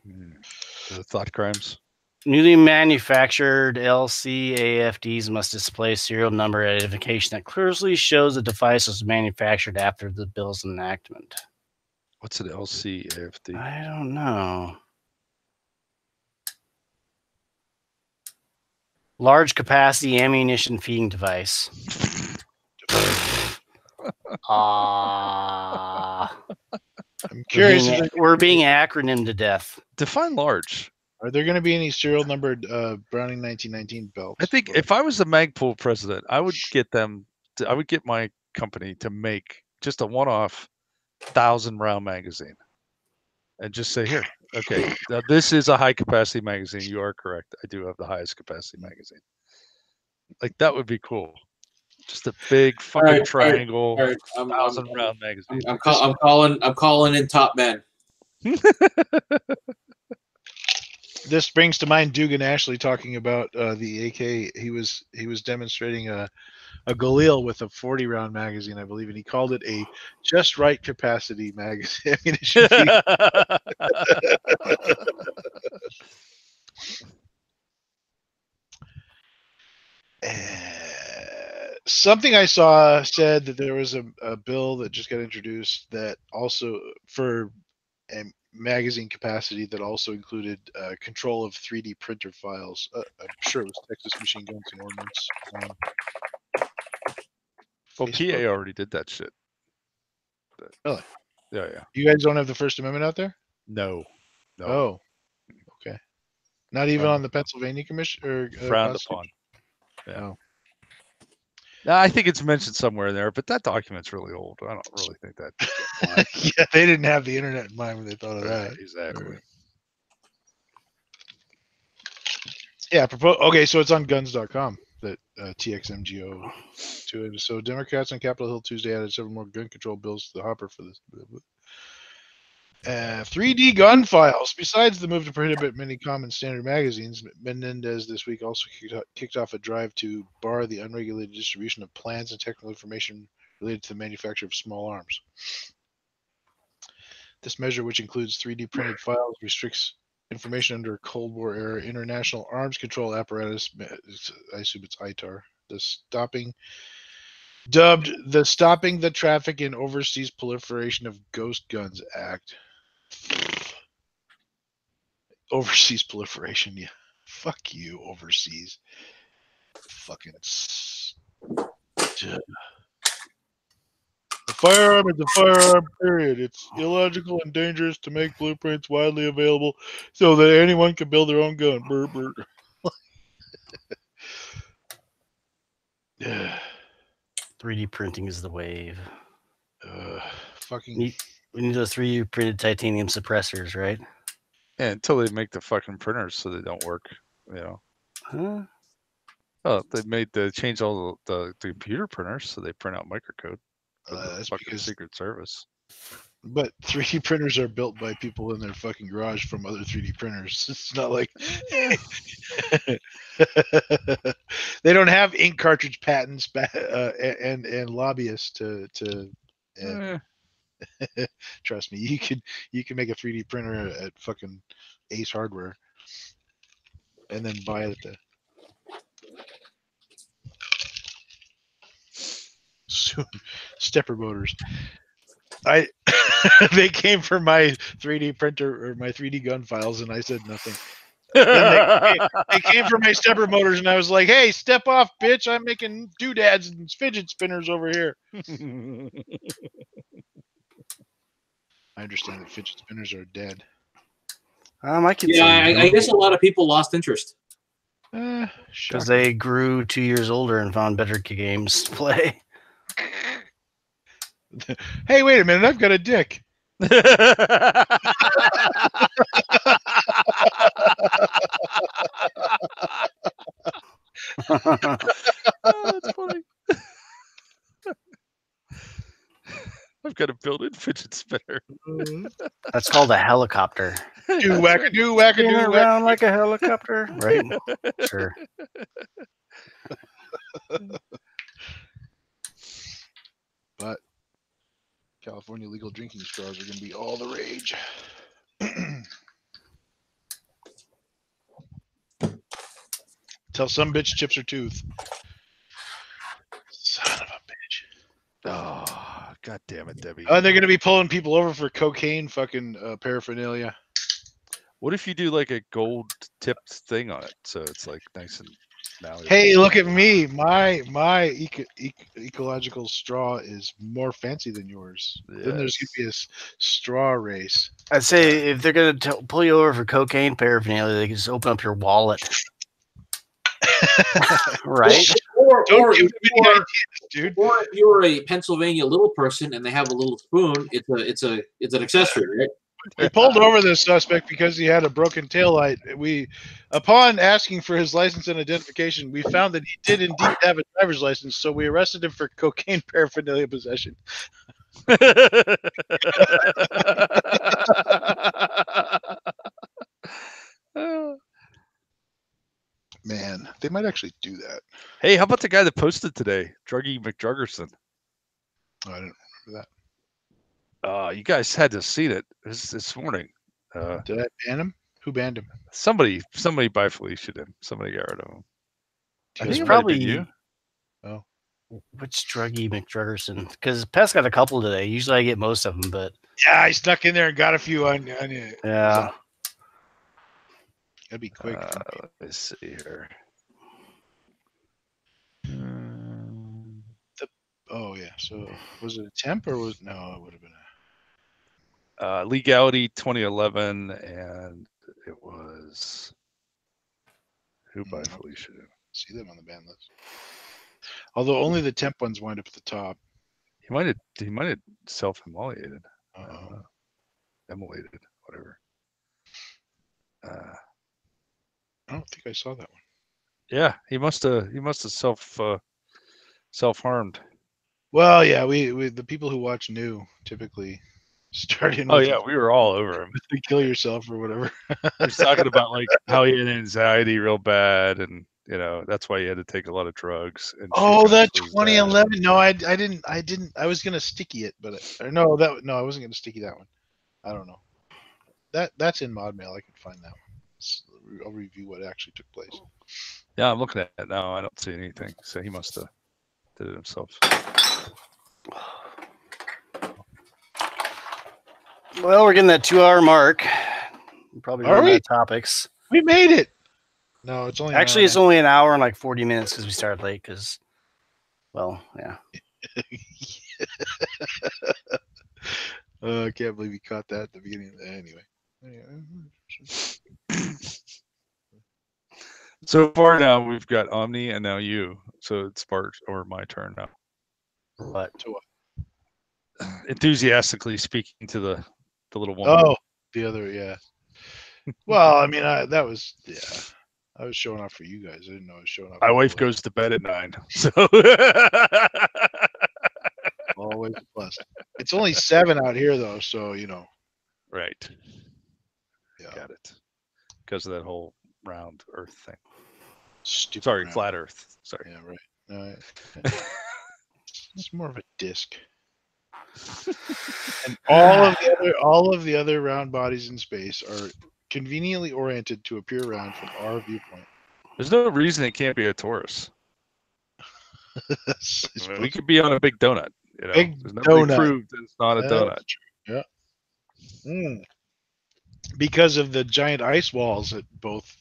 The thought crimes. Newly manufactured LCAFDs must display serial number identification that clearly shows the device was manufactured after the bill's enactment. What's an LCAFD? I don't know. Large capacity ammunition feeding device. I'm curious. We're being acronymed to death. Define large. Are there going to be any serial numbered Browning 1919 belts? I think if I was the Magpul president, I would get I would get my company to make just a one-off 1,000-round magazine, and just say, here, okay, now this is a high-capacity magazine. You are correct. I do have the highest capacity magazine. Like that would be cool. Just a big fucking triangle, 1,000-round magazine. I'm calling in Top Man. This brings to mind Dugan Ashley talking about the AK. He was demonstrating a Galil with a 40-round magazine, I believe, and he called it a just right capacity magazine. Something I saw said that there was a bill that just got introduced that also for magazine capacity that also included control of 3D printer files. I'm sure it was Texas Machine Guns and Ordnance. Well, PA already did that shit. Really? Yeah. You guys don't have the First Amendment out there? No. Oh, okay. Not even on the Pennsylvania Commission or frowned upon. Yeah. Oh. I think it's mentioned somewhere in there, but that document's really old. I don't really think that. Yeah, they didn't have the internet in mind when they thought of that. Exactly. Yeah. Okay, so it's on guns.com that TXMGO to it. So Democrats on Capitol Hill Tuesday added several more gun control bills to the hopper for this. 3D gun files. Besides the move to prohibit many common standard magazines, Menendez this week also kicked off a drive to bar the unregulated distribution of plans and technical information related to the manufacture of small arms. This measure, which includes 3D printed files, restricts information under Cold War era international arms control apparatus. I assume it's ITAR. Dubbed the Stopping the Traffic in Overseas Proliferation of Ghost Guns Act. Overseas proliferation, yeah. Fuck you, overseas. Fucking. A firearm is a firearm, period. It's illogical and dangerous to make blueprints widely available so that anyone can build their own gun. Burr, burr. 3D printing is the wave. Fucking. We need those 3D printed titanium suppressors, right? Yeah, until they make the fucking printers so they don't work, you know. Huh? Oh, they changed all the computer printers so they print out microcode. That's fucking because Secret Service. But 3D printers are built by people in their fucking garage from other 3D printers. It's not like they don't have ink cartridge patents and lobbyists to trust me. You can make a 3D printer at fucking Ace Hardware and then buy it at the soon Stepper Motors. They came for my 3D printer or my 3D gun files, and I said nothing. They came for my stepper motors, and I was like, "Hey, step off, bitch! I'm making doodads and fidget spinners over here." I understand that fidget spinners are dead. I could I guess a lot of people lost interest. Because they grew 2 years older and found better games to play. Hey, wait a minute! I've got a dick. That's funny. I've got a built-in fidget spinner. That's called a helicopter. Do whack-a-doo, whack-a-doo, Spin around like a helicopter, right? Sure. But California legal drinking straws are going to be all the rage. Tell some bitch chips her tooth. Son of a bitch. Oh, God damn it, Debbie. They're going to be pulling people over for cocaine fucking paraphernalia. What if you do like a gold tipped thing on it, so it's like nice and malleable? Hey, look at me. My ecological straw is more fancy than yours. Yes. Then there's going to be a straw race. I'd say if they're going to pull you over for cocaine paraphernalia, they can just open up your wallet. Right? Or Ideas, dude. Or if you're a Pennsylvania little person and they have a little spoon, it's an accessory, right? We pulled over this suspect because he had a broken taillight. Upon asking for his license and identification, we found that he did indeed have a driver's license, so we arrested him for cocaine paraphernalia possession. Man, they might actually do that. Hey, how about the guy that posted today, Druggy McDruggerson? Oh, I didn't remember that. You guys had to see it this morning. Did I ban him? Who banned him? Somebody by Felicia did. Somebody got rid of him. I think think it might have probably been you. Oh, which Druggy McDruggerson? Because Pest got a couple today. Usually I get most of them, but yeah, I snuck in there and got a few on you. yeah. That'd be quick. Let me see here. Oh yeah. So was it a temp or was no? It would have been Legality 2011, and it was who by Felicia. See them on the ban list. Although only the temp ones wind up at the top. He might have self-immolated. Immolated, whatever. I don't think I saw that one. Yeah, he must have self-harmed. Well, yeah, we the people who watch new typically start in. Oh yeah, we were all over him. Kill yourself or whatever. He's talking about like how he had anxiety real bad, and that's why he had to take a lot of drugs. And oh, that 2011. No, I didn't. I was gonna sticky it, but I wasn't gonna sticky that one. I don't know. That's in mod mail. I can find that one. I'll review what actually took place. Yeah, I'm looking at it now. I don't see anything. So he must have did it himself. Well, we're getting that 2-hour mark. We're probably running out of topics. We made it. No, it's only it's only an hour and like 40 minutes because we started late. Because, well, yeah. I can't believe you caught that at the beginning. Anyway. So far now we've got Omni and now you. So it's Bart or my turn now. What? To what? Enthusiastically speaking to the little woman. Oh, the other, yeah. Well, I mean, I was showing off for you guys. I didn't know I was showing off. My wife goes to bed at 9, so always a plus. It's only 7 out here though, so Right. Yeah. Got it. Because of that whole round Earth thing. Stupid Sorry, round. flat Earth. Sorry. Yeah, right. No, it's more of a disc. And all of the other round bodies in space are conveniently oriented to appear round from our viewpoint. There's no reason it can't be a torus. We could be on a big donut. Big There's nobody donut. proved that it's not a donut. Yeah. Because of the giant ice walls at both.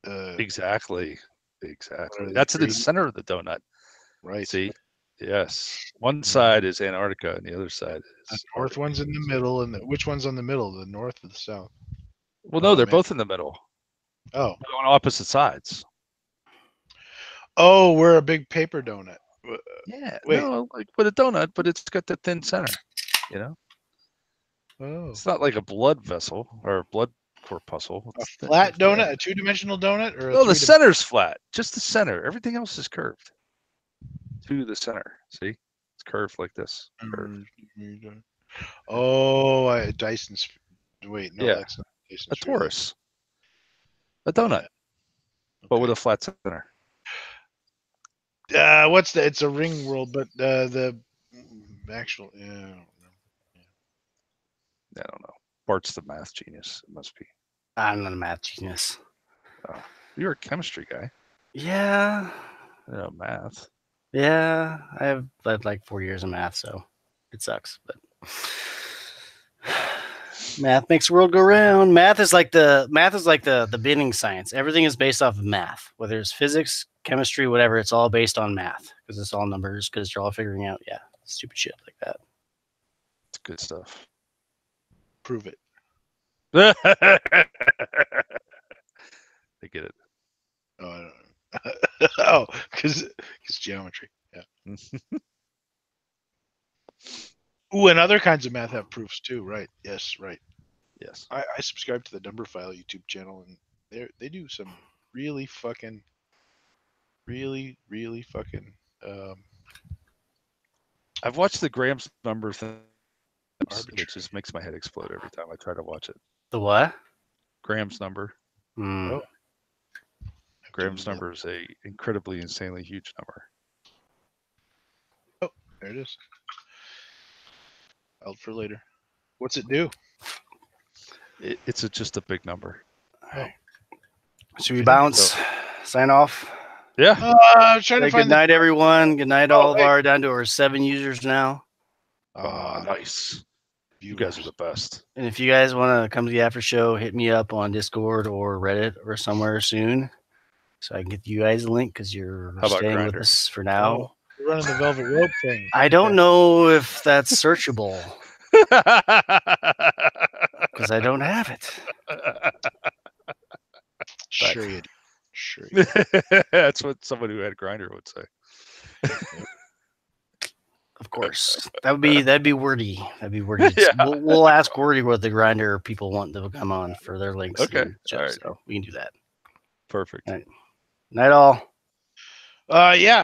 Exactly. That's in the center of the donut. Right. See? Yes. One side is Antarctica and the other side is the north one's in the middle, and which one's on the middle? The north or the south? Well, no, they're man. both in the middle. Oh. They're on opposite sides. Oh, we're a big paper donut. Yeah. Wait. No, like with a donut, but it's got the thin center. You know? Oh. It's not like a blood vessel or a blood corpuscle. A It's flat it's donut, thin. a two-dimensional donut, or a No, the three-dimensional? center's flat. Just the center. Everything else is curved to the center. See? It's curved like this. Curved. Oh, Dyson's. Wait, no, Yeah. that's not Dyson's. A torus. A donut, but with a flat center. What's the? It's a ring world, but the actual. Yeah, I don't know. I don't know. Bart's the math genius. It must be. I'm not a math genius. Oh, you're a chemistry guy. Yeah. No math. Yeah. I've led like 4 years of math, so it sucks. But math makes the world go round. Math is like the beginning science. Everything is based off of math, whether it's physics, chemistry, whatever. It's all based on math because it's all numbers. Because you're all figuring out, stupid shit like that. It's good stuff. Prove it. They get it. Oh, I don't know. Oh, because it's geometry. Yeah. Ooh, and other kinds of math have proofs too, right? Yes, right. Yes. I subscribe to the Number File YouTube channel, and they do some really fucking. I've watched the Graham's number thing. Arbitrary. It just makes my head explode every time I try to watch it. The what? Graham's number. Mm. Oh. Graham's number is a incredibly, insanely huge number. Oh, there it is. Held for later. What's it do? It's just a big number. Oh. Should we bounce? Sign off? Yeah. I'm trying to find good night, everyone. Good night, all of hey. our down to our 7 users now. Oh, nice. You guys are the best. And if you guys want to come to the after show, hit me up on Discord or Reddit or somewhere soon, so I can get you guys a link because you're How about staying with Grindr? us for now. Oh, you're running the Velvet Rope thing. I don't know if that's searchable because I don't have it. Sure you do. Sure you do. That's what someone who had Grindr would say. Of course, that'd be wordy. That'd be wordy. Yeah. We'll ask Wordy what the Grindr people want to come on for their links. Okay. and stuff, All right. so we can do that. Perfect. Night all. Yeah.